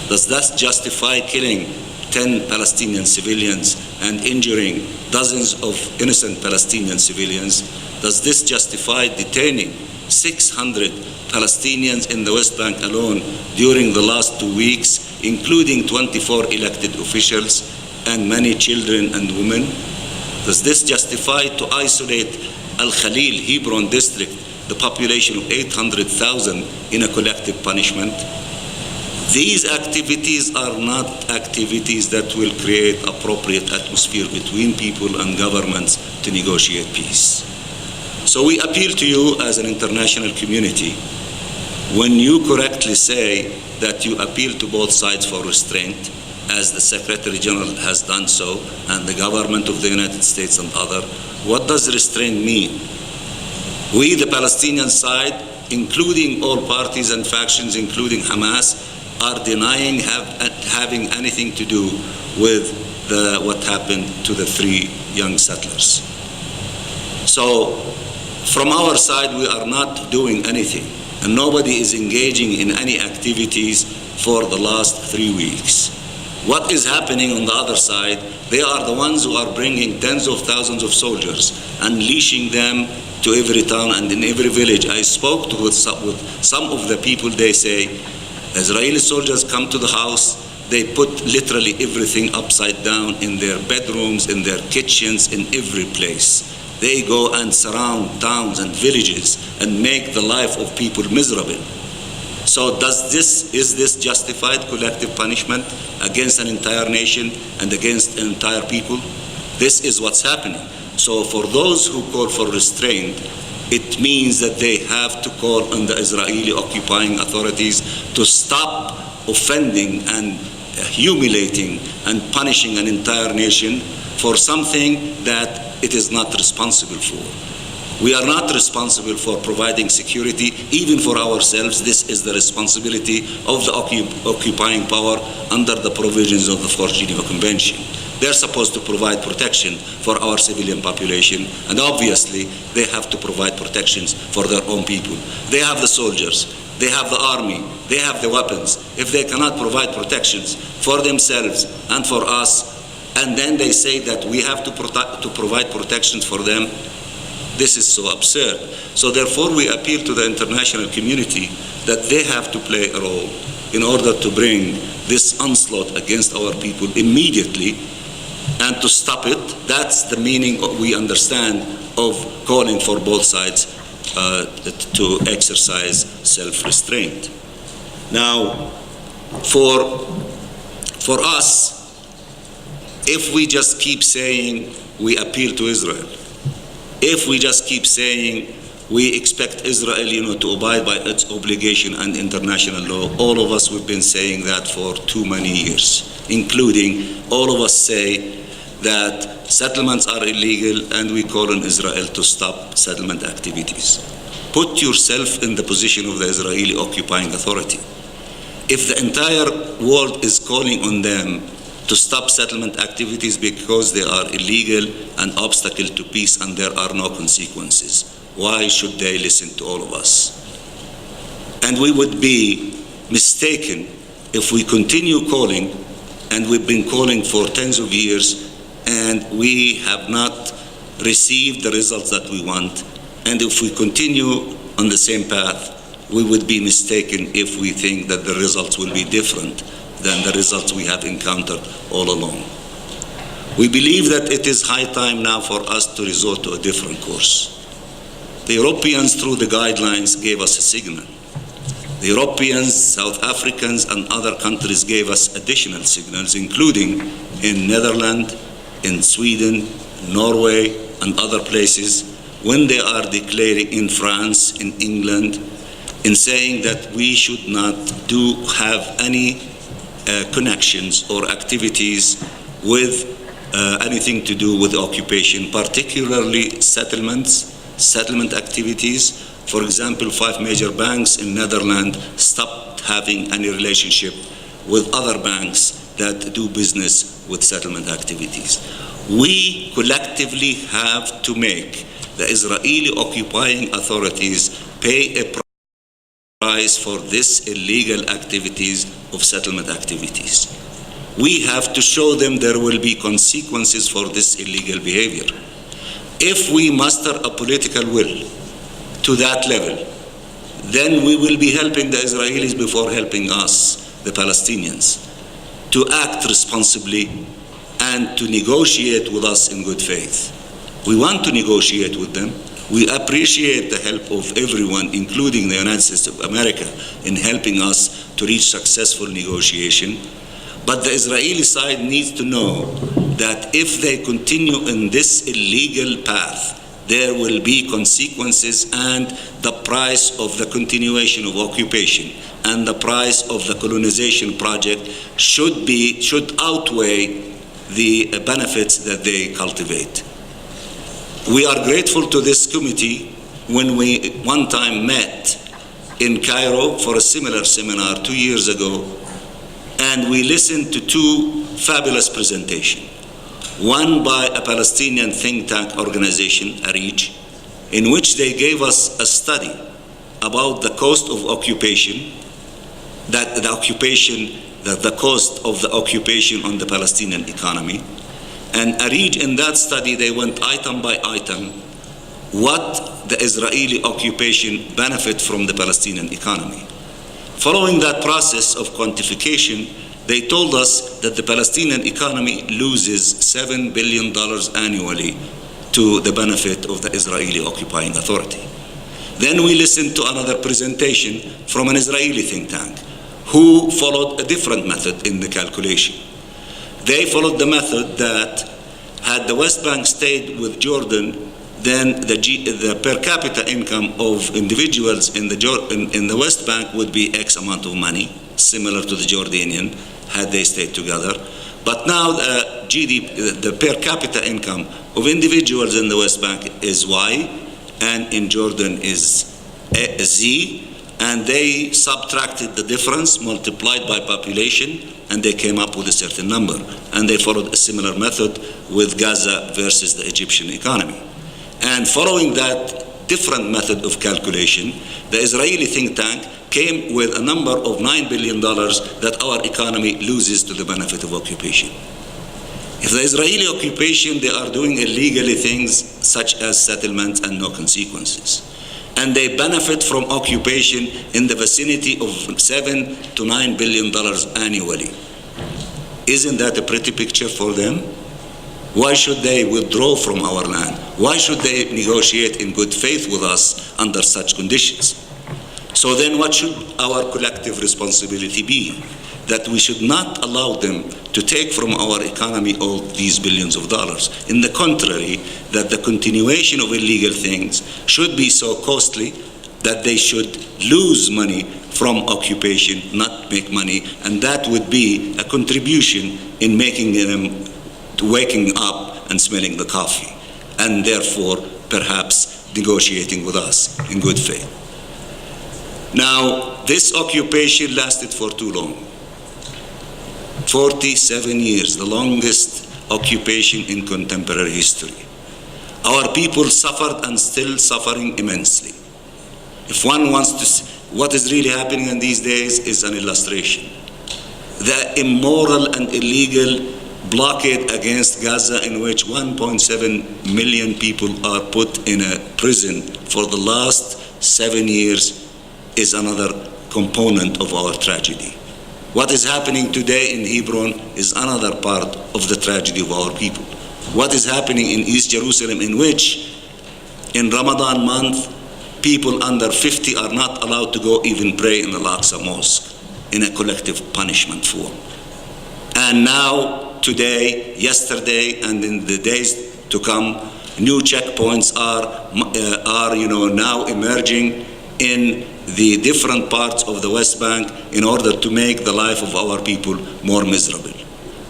Speaker 6: Does that justify killing 10 Palestinian civilians and injuring dozens of innocent Palestinian civilians? Does this justify detaining 600 Palestinians in the West Bank alone during the last 2 weeks, including 24 elected officials and many children and women? Does this justify to isolate Al-Khalil, Hebron district, the population of 800,000 in a collective punishment? These activities are not activities that will create appropriate atmosphere between people and governments to negotiate peace. So we appeal to you as an international community when you correctly say that you appeal to both sides for restraint, as the Secretary General has done so, and the government of the United States and other, what does restraint mean? We, the Palestinian side, including all parties and factions, including Hamas, are denying having anything to do with what happened to the 3 young settlers. So, from our side, we are not doing anything, and nobody is engaging in any activities for the last 3 weeks. What is happening on the other side? They are the ones who are bringing tens of thousands of soldiers, unleashing them to every town and in every village. I spoke with some of the people. They say, Israeli soldiers come to the house, they put literally everything upside down in their bedrooms, in their kitchens, in every place. They go and surround towns and villages and make the life of people miserable. So is this justified collective punishment against an entire nation and against an entire people? This is what's happening. So for those who call for restraint, it means that they have to call on the Israeli occupying authorities to stop offending and humiliating and punishing an entire nation for something that it is not responsible for. We are not responsible for providing security, even for ourselves. This is the responsibility of the occupying power under the provisions of the 4th Geneva Convention. They're supposed to provide protection for our civilian population, and obviously they have to provide protections for their own people. They have the soldiers, they have the army, they have the weapons. If they cannot provide protections for themselves and for us, and then they say that we have to provide protections for them, this is so absurd. So therefore we appeal to the international community that they have to play a role in order to bring this onslaught against our people immediately and to stop it. That's the meaning we understand of calling for both sides to exercise self-restraint. Now, for us, if we just keep saying we appeal to Israel, if we just keep saying we expect Israel, to abide by its obligation and international law, all of us, we've been saying that for too many years, including all of us say that settlements are illegal and we call on Israel to stop settlement activities. Put yourself in the position of the Israeli occupying authority. If the entire world is calling on them to stop settlement activities because they are illegal and obstacle to peace and there are no consequences, why should they listen to all of us? And we would be mistaken if we continue calling, and we've been calling for tens of years, and we have not received the results that we want. And if we continue on the same path, we would be mistaken if we think that the results will be different than the results we have encountered all along. We believe that it is high time now for us to resort to a different course. The Europeans, through the guidelines, gave us a signal. The Europeans, South Africans, and other countries gave us additional signals, including in Netherlands, in Sweden, Norway, and other places, when they are declaring in France, in England, in saying that we should not have any connections or activities with anything to do with occupation, particularly settlement activities. For example, 5 major banks in Netherlands stopped having any relationship with other banks that do business with settlement activities. We collectively have to make the Israeli occupying authorities pay a price for this illegal activities of settlement activities. We have to show them there will be consequences for this illegal behavior. If we muster a political will to that level, then we will be helping the Israelis before helping us, the Palestinians, to act responsibly and to negotiate with us in good faith. We want to negotiate with them. We appreciate the help of everyone, including the United States of America, in helping us to reach successful negotiation. But the Israeli side needs to know that if they continue in this illegal path, there will be consequences, and the price of the continuation of occupation and the price of the colonization project should outweigh the benefits that they cultivate. We are grateful to this committee when we one time met in Cairo for a similar seminar 2 years ago, and we listened to two fabulous presentations. One by a Palestinian think tank organization, ARIJ, in which they gave us a study about the cost of occupation, the cost of the occupation on the Palestinian economy. And ARIJ, in that study, they went item by item what the Israeli occupation benefit from the Palestinian economy. Following that process of quantification, they told us that the Palestinian economy loses $7 billion annually to the benefit of the Israeli occupying authority. Then we listened to another presentation from an Israeli think tank who followed a different method in the calculation. They followed the method that had the West Bank stayed with Jordan, then the per capita income of individuals in the West Bank would be X amount of money, similar to the Jordanian, had they stayed together. But now the per capita income of individuals in the West Bank is Y, and in Jordan is Z, and they subtracted the difference, multiplied by population, and they came up with a certain number. And they followed a similar method with Gaza versus the Egyptian economy. And following that different method of calculation, the Israeli think tank came with a number of $9 billion that our economy loses to the benefit of occupation. If the Israeli occupation, they are doing illegally things such as settlements and no consequences. And they benefit from occupation in the vicinity of $7 to $9 billion annually. Isn't that a pretty picture for them? Why should they withdraw from our land? Why should they negotiate in good faith with us under such conditions? So then what should our collective responsibility be? That we should not allow them to take from our economy all these billions of dollars. In the contrary, that the continuation of illegal things should be so costly that they should lose money from occupation, not make money, and that would be a contribution in making them waking up and smelling the coffee, and therefore perhaps negotiating with us in good faith. Now, this occupation lasted for too long. 47 years, the longest occupation in contemporary history. Our people suffered and still suffering immensely. If one wants to see what is really happening in these days is an illustration. The immoral and illegal blockade against Gaza, in which 1.7 million people are put in a prison for the last 7 years, is another component of our tragedy. What is happening today in Hebron is another part of the tragedy of our people. What is happening in East Jerusalem, in which in Ramadan month, people under 50 are not allowed to go even pray in the Al-Aqsa Mosque in a collective punishment form. And now, today, yesterday, and in the days to come, new checkpoints are now emerging in the different parts of the West Bank in order to make the life of our people more miserable.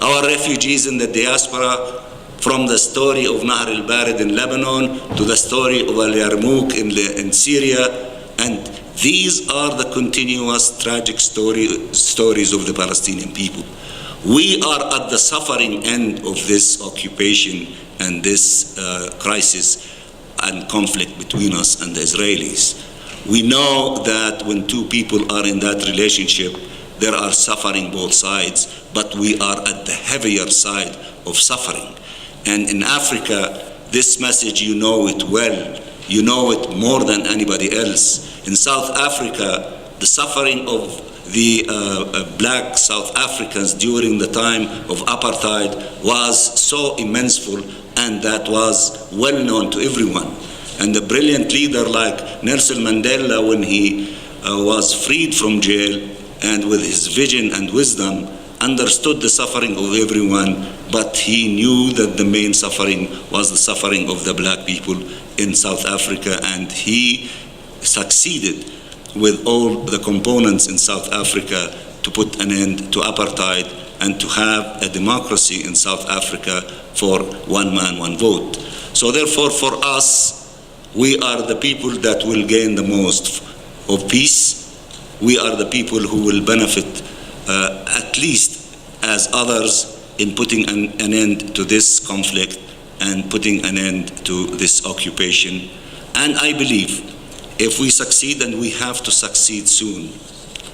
Speaker 6: Our refugees in the diaspora, from the story of Nahr al-Barid in Lebanon to the story of Al-Yarmouk in Syria, and these are the continuous tragic stories of the Palestinian people. We are at the suffering end of this occupation and this crisis and conflict between us and the Israelis. We know that when two people are in that relationship, there are suffering both sides, but we are at the heavier side of suffering. And in Africa, this message, you know it well. You know it more than anybody else. In South Africa, the suffering of the black South Africans during the time of apartheid was so immenseful, and that was well known to everyone. And a brilliant leader like Nelson Mandela, when he was freed from jail, and with his vision and wisdom, understood the suffering of everyone, but he knew that the main suffering was the suffering of the black people in South Africa, and he succeeded with all the components in South Africa to put an end to apartheid and to have a democracy in South Africa for one man, one vote. So therefore, for us, we are the people that will gain the most of peace. We are the people who will benefit at least as others in putting an end to this conflict and putting an end to this occupation. And I believe if we succeed, and we have to succeed soon,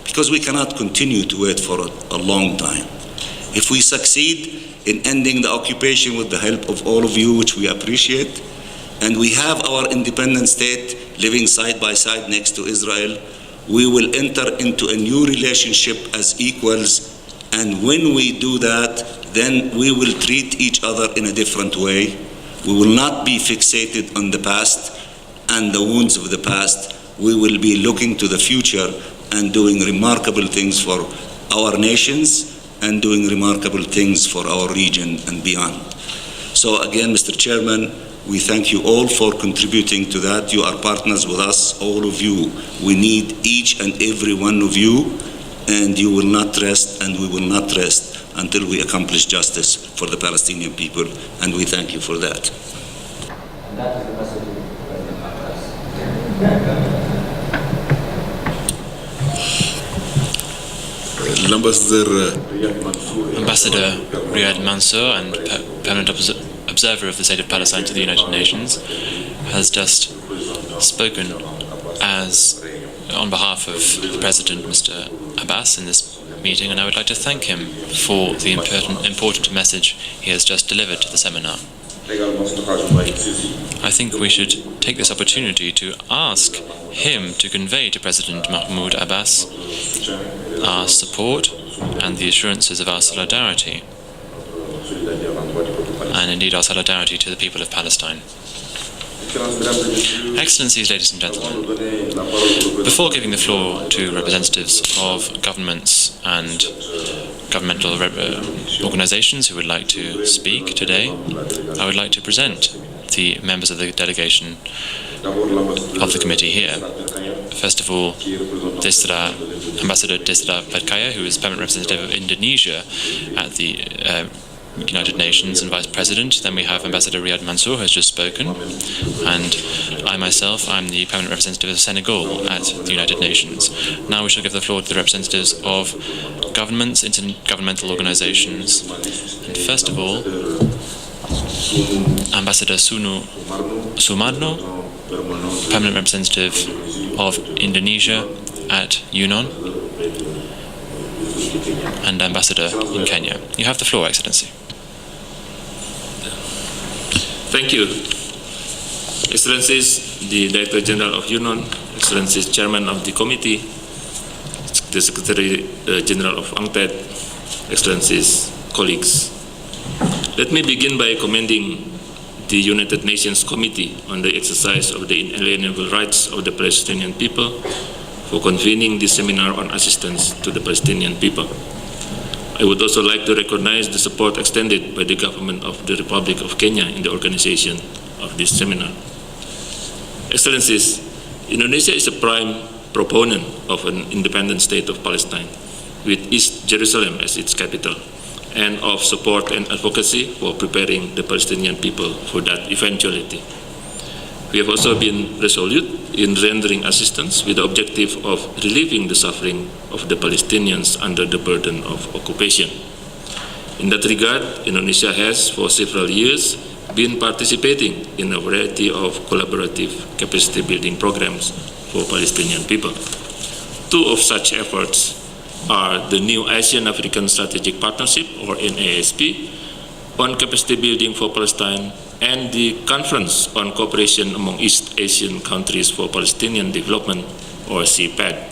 Speaker 6: because we cannot continue to wait for a long time. If we succeed in ending the occupation with the help of all of you, which we appreciate, and we have our independent state living side by side next to Israel, we will enter into a new relationship as equals. And when we do that, then we will treat each other in a different way. We will not be fixated on the past and the wounds of the past. We will be looking to the future and doing remarkable things for our nations and doing remarkable things for our region and beyond. So again, Mr. Chairman, we thank you all for contributing to that. You are partners with us, all of you. We need each and every one of you, and you will not rest, and we will not rest until we accomplish justice for the Palestinian people, and we thank you for that.
Speaker 7: That is the message
Speaker 4: Ambassador Riyad Mansour and Permanent Observer of the State of Palestine to the United Nations has just spoken on behalf of the President, Mr. Abbas, in this meeting, and I would like to thank him for the important message he has just delivered to the seminar. I think we should take this opportunity to ask him to convey to President Mahmoud Abbas our support and the assurances of our solidarity, and indeed our solidarity to the people of Palestine. Excellencies, ladies and gentlemen, before giving the floor to representatives of governments and governmental organizations who would like to speak today, I would like to present the members of the delegation of the committee here. First of all, Ambassador Desra Patkaya, who is permanent representative of Indonesia at the United Nations and Vice President. Then we have Ambassador Riyad Mansour, who has just spoken, and I myself, I'm the permanent representative of Senegal at the United Nations. Now we shall give the floor to the representatives of governments, intergovernmental organizations. And first of all, Ambassador Sumarno, permanent representative of Indonesia at UNON, and Ambassador in Kenya. You have the floor, Excellency.
Speaker 8: Thank you. Excellencies, the Director General of UNON, Excellencies, Chairman of the Committee, the Secretary General of UNCTAD, Excellencies, colleagues. Let me begin by commending the United Nations Committee on the Exercise of the Inalienable Rights of the Palestinian People for convening this seminar on assistance to the Palestinian people. I would also like to recognize the support extended by the government of the Republic of Kenya in the organization of this seminar. Excellencies, Indonesia is a prime proponent of an independent state of Palestine, with East Jerusalem as its capital, and of support and advocacy for preparing the Palestinian people for that eventuality. We have also been resolute in rendering assistance with the objective of relieving the suffering of the Palestinians under the burden of occupation. In that regard, Indonesia has for several years been participating in a variety of collaborative capacity building programs for Palestinian people. Two of such efforts are the new Asian-African Strategic Partnership, or NASP, on capacity building for Palestine, and the Conference on Cooperation among East Asian Countries for Palestinian Development, or CPAD.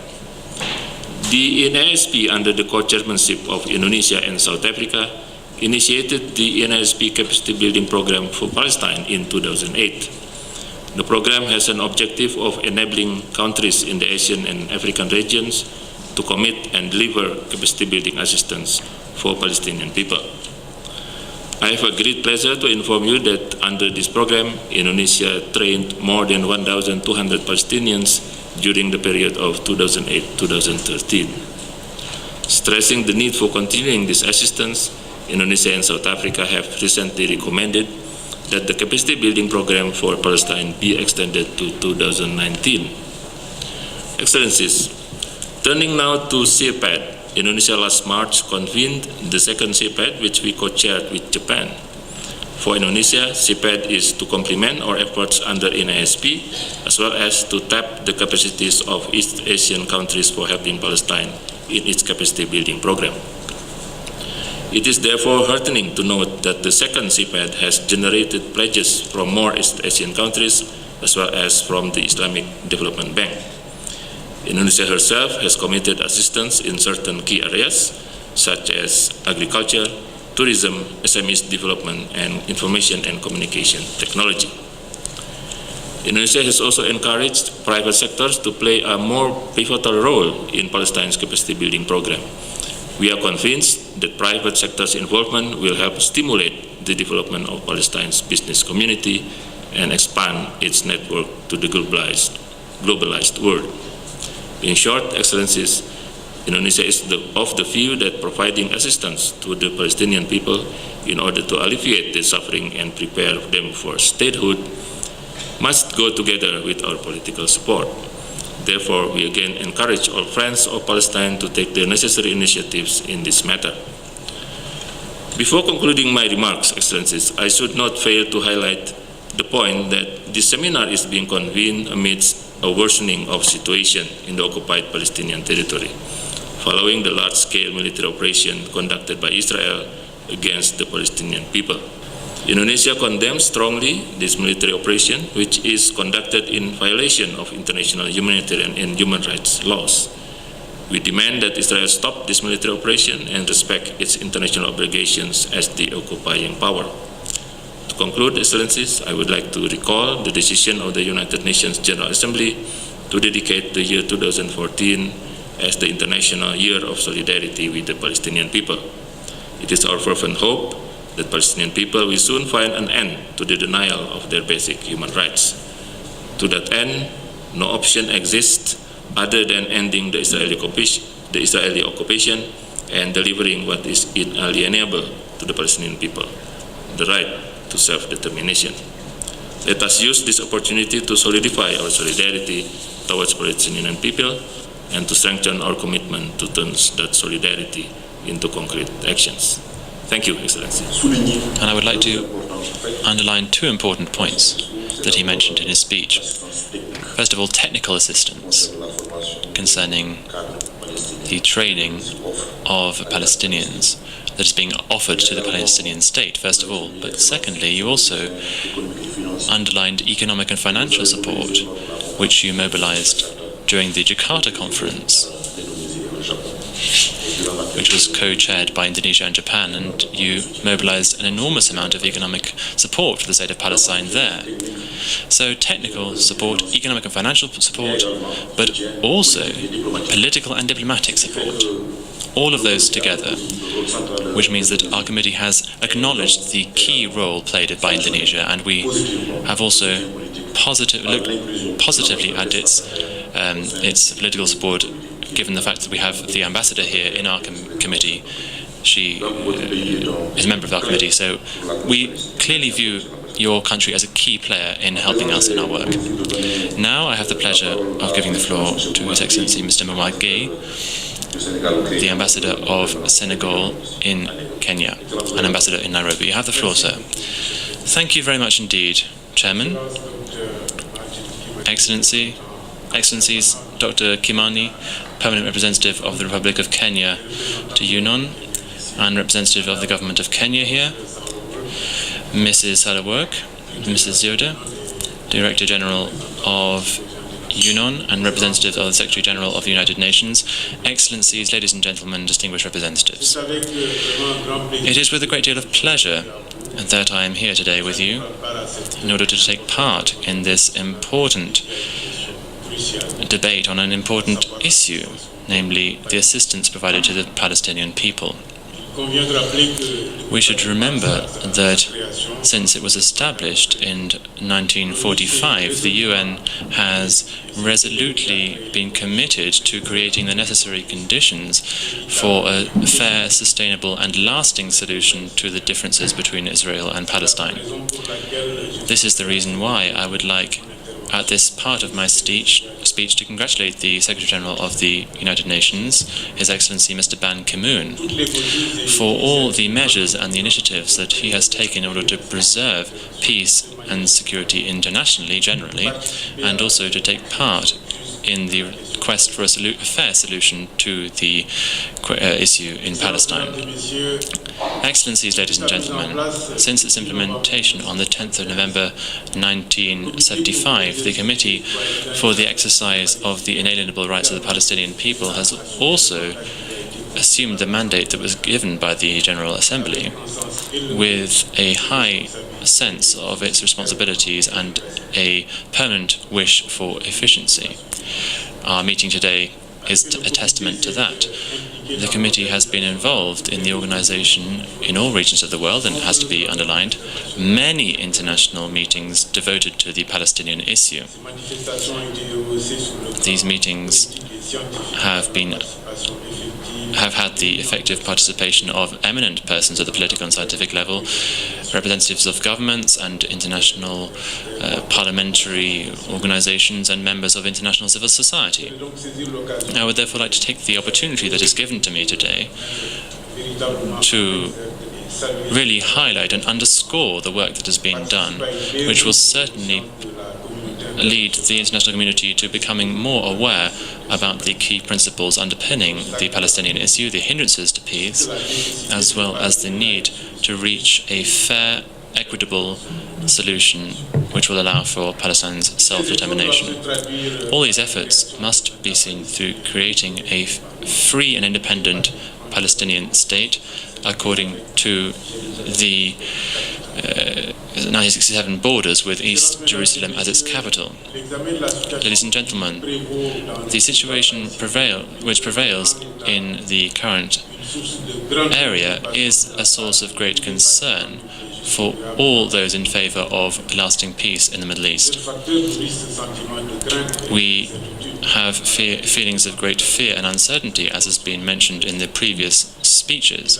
Speaker 8: The NASP, under the co-chairmanship of Indonesia and South Africa, initiated the NASP Capacity Building Program for Palestine in 2008. The program has an objective of enabling countries in the Asian and African regions to commit and deliver capacity building assistance for Palestinian people. I have a great pleasure to inform you that under this program, Indonesia trained more than 1,200 Palestinians during the period of 2008-2013. Stressing the need for continuing this assistance, Indonesia and South Africa have recently recommended that the capacity building program for Palestine be extended to 2019. Excellencies, turning now to CPAD, Indonesia last March convened the second CPAD, which we co-chaired with Japan. For Indonesia, CPAD is to complement our efforts under NASP, as well as to tap the capacities of East Asian countries for helping Palestine in its capacity building program. It is therefore heartening to note that the second CPAD has generated pledges from more East Asian countries, as well as from the Islamic Development Bank. Indonesia herself has committed assistance in certain key areas, such as agriculture, tourism, SMEs development, and information and communication technology. Indonesia has also encouraged private sectors to play a more pivotal role in Palestine's capacity building program. We are convinced that private sector's involvement will help stimulate the development of Palestine's business community and expand its network to the globalized world. In short, Excellencies, Indonesia is of the view that providing assistance to the Palestinian people in order to alleviate their suffering and prepare them for statehood must go together with our political support. Therefore, we again encourage all friends of Palestine to take the necessary initiatives in this matter. Before concluding my remarks, Excellencies, I should not fail to highlight the point that this seminar is being convened amidst a worsening of situation in the occupied Palestinian territory, following the large-scale military operation conducted by Israel against the Palestinian people. Indonesia condemns strongly this military operation, which is conducted in violation of international humanitarian and human rights laws. We demand that Israel stop this military operation and respect its international obligations as the occupying power. To conclude, Excellencies, I would like to recall the decision of the United Nations General Assembly to dedicate the year 2014 as the International Year of Solidarity with the Palestinian people. It is our fervent hope that Palestinian people will soon find an end to the denial of their basic human rights. To that end, no option exists other than ending the Israeli occupation and delivering what is inalienable to the Palestinian people, the right to self-determination. Let us use this opportunity to solidify our solidarity towards Palestinian people and to strengthen our commitment to turn that solidarity into concrete actions. Thank you, Excellency.
Speaker 4: And I would like to underline two important points that he mentioned in his speech. First of all, technical assistance concerning the training of Palestinians that is being offered to the Palestinian state, first of all. But secondly, you also underlined economic and financial support, which you mobilized during the Jakarta conference, which was co-chaired by Indonesia and Japan, and you mobilized an enormous amount of economic support for the state of Palestine there. So technical support, economic and financial support, but also political and diplomatic support. All of those together, which means that our committee has acknowledged the key role played by Indonesia, and we have also looked positively at its political support, given the fact that we have the ambassador here in our committee. She is a member of our committee, so we clearly view your country as a key player in helping us in our work. Now I have the pleasure of giving the floor to His Excellency Mr. Mohamed Gueye, the ambassador of Senegal in Kenya, an ambassador in Nairobi. You have the floor, sir. Thank you very much indeed, Chairman, Excellencies, Dr. Kimani, Permanent Representative of the Republic of Kenya to UNON, and representative of the Government of Kenya here, Mrs. Salawork, Mrs. Zioda, Director General of UNON and representative of the Secretary General of the United Nations, Excellencies, ladies and gentlemen, distinguished representatives. It is with a great deal of pleasure that I am here today with you in order to take part in this important debate on an important issue, namely the assistance provided to the Palestinian people. We should remember that since it was established in 1945, the UN has resolutely been committed to creating the necessary conditions for a fair, sustainable and lasting solution to the differences between Israel and Palestine. This is the reason why I would like, at this part of my speech to congratulate the Secretary General of the United Nations, His Excellency Mr. Ban Ki-moon, for all the measures and the initiatives that he has taken in order to preserve peace and security internationally, generally, and also to take part in the quest for a fair solution to the issue in Palestine. Excellencies, ladies and gentlemen, since its implementation on the 10th of November 1975, the Committee for the Exercise of the Inalienable Rights of the Palestinian People has also assumed the mandate that was given by the General Assembly with a high sense of its responsibilities and a permanent wish for efficiency. Our meeting today is a testament to that. The committee has been involved in the organization in all regions of the world, and it has to be underlined, many international meetings devoted to the Palestinian issue. These meetings have had the effective participation of eminent persons at the political and scientific level, representatives of governments and international parliamentary organizations and members of international civil society. I would therefore like to take the opportunity that is given to me today to really highlight and underscore the work that has been done, which will certainly lead the international community to becoming more aware about the key principles underpinning the Palestinian issue, the hindrances to peace, as well as the need to reach a fair, equitable solution which will allow for Palestine's self-determination. All these efforts must be seen through creating a free and independent Palestinian state according to the 1967 borders with East Jerusalem as its capital. Ladies and gentlemen, the situation which prevails in the current area is a source of great concern for all those in favor of lasting peace in the Middle East. We have feelings of great fear and uncertainty, as has been mentioned in the previous speeches,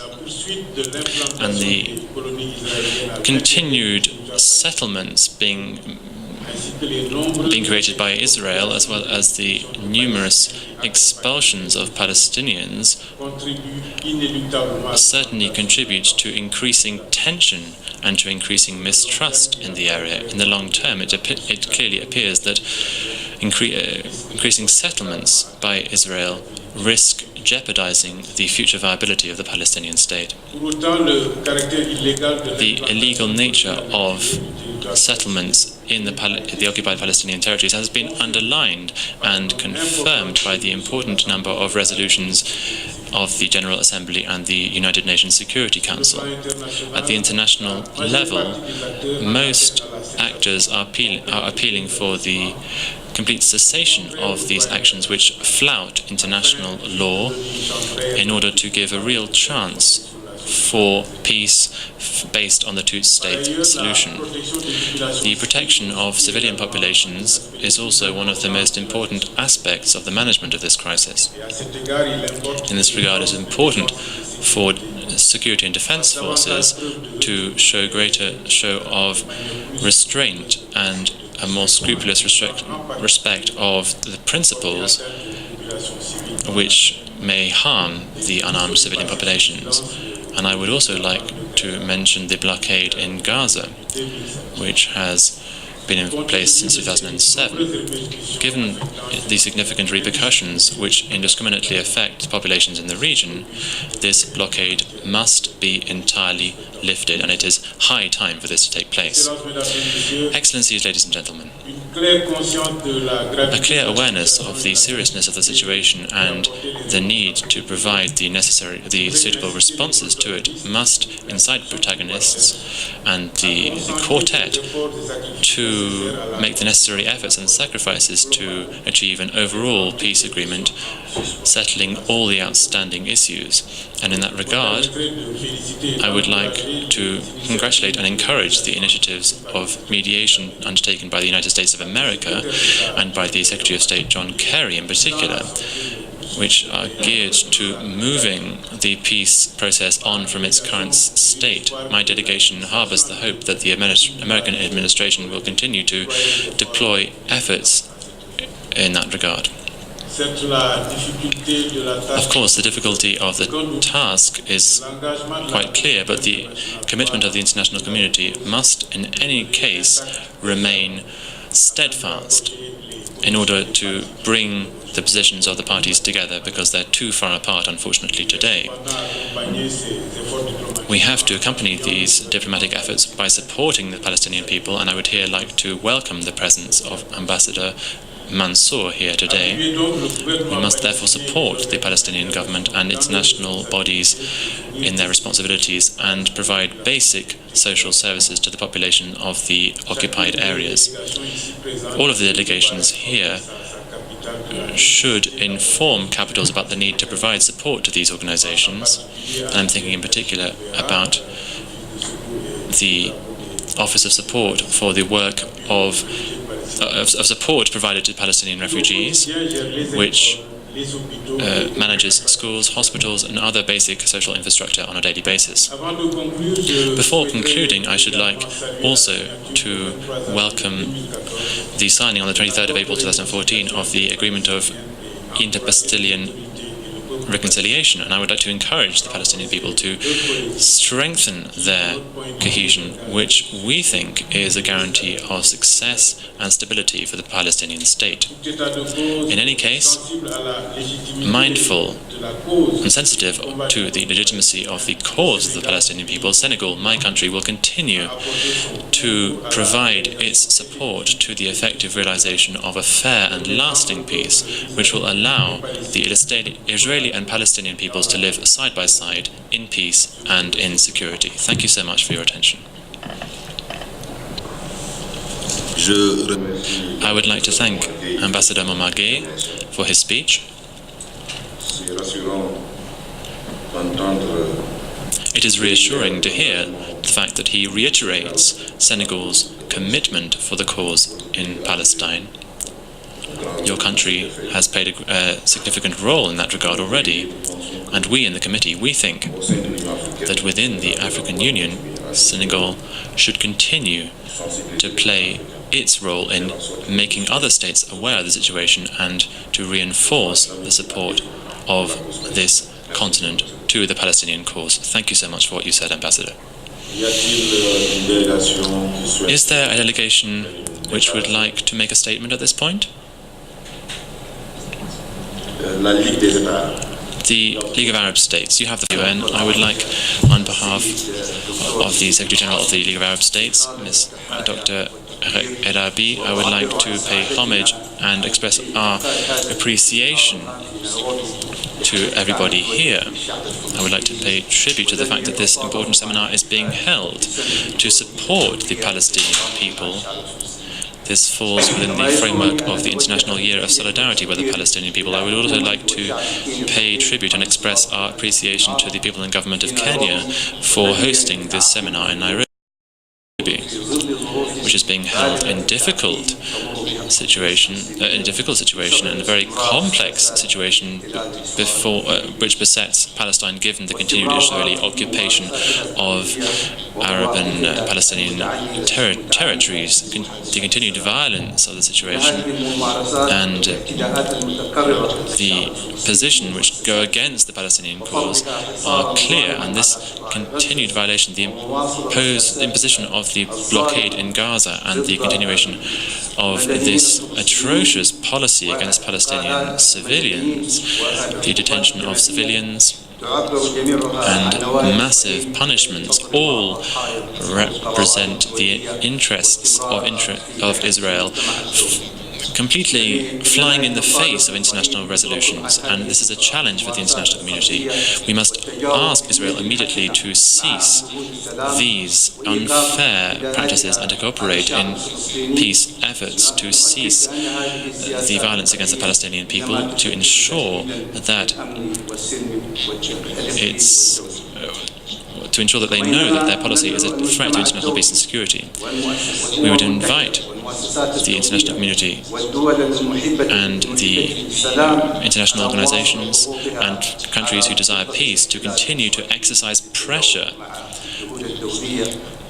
Speaker 4: and the continued settlements being created by Israel, as well as the numerous expulsions of Palestinians, certainly contribute to increasing tension and to increasing mistrust in the area. In the long term, it clearly appears that increasing settlements by Israel risk jeopardizing the future viability of the Palestinian state. The illegal nature of settlements in the occupied Palestinian territories has been underlined and confirmed by the important number of resolutions of the General Assembly and the United Nations Security Council. At the international level, most actors are appealing for the complete cessation of these actions which flout international law in order to give a real chance for peace based on the two-state solution. The protection of civilian populations is also one of the most important aspects of the management of this crisis. In this regard, it is important for security and defense forces to show greater show of restraint and a more scrupulous respect of the principles which may harm the unarmed civilian populations. And I would also like to mention the blockade in Gaza, which has been in place since 2007. Given the significant repercussions which indiscriminately affect populations in the region, this blockade must be entirely lifted, and it is high time for this to take place. Excellencies, ladies and gentlemen, a clear awareness of the seriousness of the situation and the need to provide the suitable responses to it must incite protagonists and the quartet to to make the necessary efforts and sacrifices to achieve an overall peace agreement, settling all the outstanding issues. And in that regard, I would like to congratulate and encourage the initiatives of mediation undertaken by the United States of America and by the Secretary of State John Kerry in particular, which are geared to moving the peace process on from its current state. My delegation harbors the hope that the American administration will continue to deploy efforts in that regard. Of course, the difficulty of the task is quite clear, but the commitment of the international community must, in any case, remain steadfast in order to bring the positions of the parties together, because they're too far apart, unfortunately, today. We have to accompany these diplomatic efforts by supporting the Palestinian people, and I would here like to welcome the presence of Ambassador Mansour here today. We must therefore support the Palestinian government and its national bodies in their responsibilities and provide basic social services to the population of the occupied areas. All of the delegations here should inform capitals about the need to provide support to these organizations. And I'm thinking in particular about the Office of Support for the work of support provided to Palestinian refugees, which manages schools, hospitals, and other basic social infrastructure on a daily basis. Before concluding, I should like also to welcome the signing on the 23rd of April 2014 of the Agreement of Inter-Palestinian Reconciliation, and I would like to encourage the Palestinian people to strengthen their cohesion, which we think is a guarantee of success and stability for the Palestinian state. In any case, mindful and sensitive to the legitimacy of the cause of the Palestinian people, Senegal, my country, will continue to provide its support to the effective realization of a fair and lasting peace, which will allow the Israeli and Palestinian peoples to live side by side in peace and in security. Thank you so much for your attention. I would like to thank Ambassador Momagé for his speech. It is reassuring to hear the fact that he reiterates Senegal's commitment for the cause in Palestine. Your country has played a significant role in that regard already, and we in the committee, we think that within the African Union, Senegal should continue to play its role in making other states aware of the situation and to reinforce the support of this continent to the Palestinian cause. Thank you so much for what you said, Ambassador. Is there a delegation which would like to make a statement at this point? The League of Arab States, you have the UN. I would like, on behalf of the Secretary General of the League of Arab States, Ms. Dr. Erabi, I would like to pay homage and express our appreciation to everybody here. I would like to pay tribute to the fact that this important seminar is being held to support the Palestinian people. This falls within the framework of the International Year of Solidarity with the Palestinian people. I would also like to pay tribute and express our appreciation to the people and government of Kenya for hosting this seminar in Nairobi, which is being held in a difficult situation and a very complex situation which besets Palestine, given the continued Israeli occupation of Arab and Palestinian territories, the continued violence of the situation, and the position which go against the Palestinian cause are clear. And this continued violation, the imposition of the blockade in Gaza, and the continuation of this atrocious policy against Palestinian civilians, the detention of civilians and massive punishments, all represent the interests of Israel completely flying in the face of international resolutions, and this is a challenge for the international community. We must ask Israel immediately to cease these unfair practices and to cooperate in peace efforts, to cease the violence against the Palestinian people, to ensure that they know that their policy is a threat to international peace and security. We would invite the international community and the international organizations and countries who desire peace to continue to exercise pressure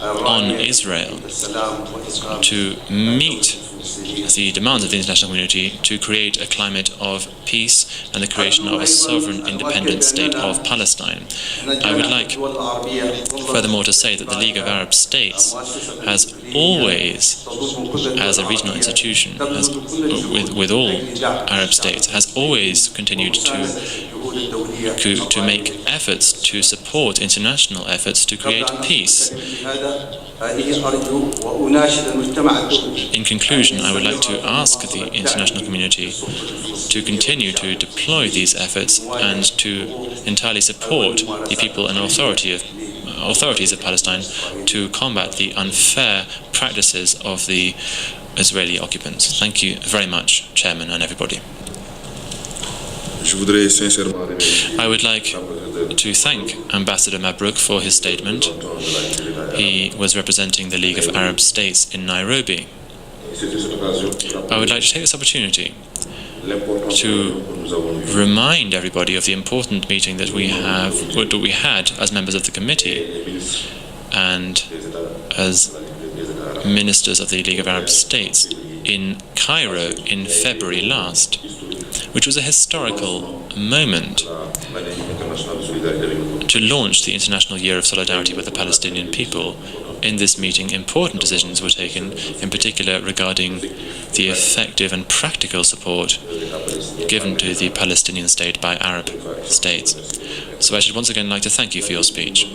Speaker 4: on Israel to meet the demands of the international community to create a climate of peace and the creation of a sovereign independent state of Palestine. I would like furthermore to say that the League of Arab States has always, as a regional institution, with all Arab states, has always continued to make efforts to support international efforts to create peace. In conclusion, I would like to ask the international community to continue to deploy these efforts and to entirely support the people and authorities of Palestine to combat the unfair practices of the Israeli occupants. Thank you very much, Chairman, and everybody. I would like to thank Ambassador Mabrouk for his statement. He was representing the League of Arab States in Nairobi. I would like to take this opportunity to remind everybody of the important meeting that we had as members of the committee and as ministers of the League of Arab States in Cairo in February last, which was a historical moment to launch the International Year of Solidarity with the Palestinian people. In this meeting, important decisions were taken, in particular regarding the effective and practical support given to the Palestinian state by Arab states. So I should once again like to thank you for your speech.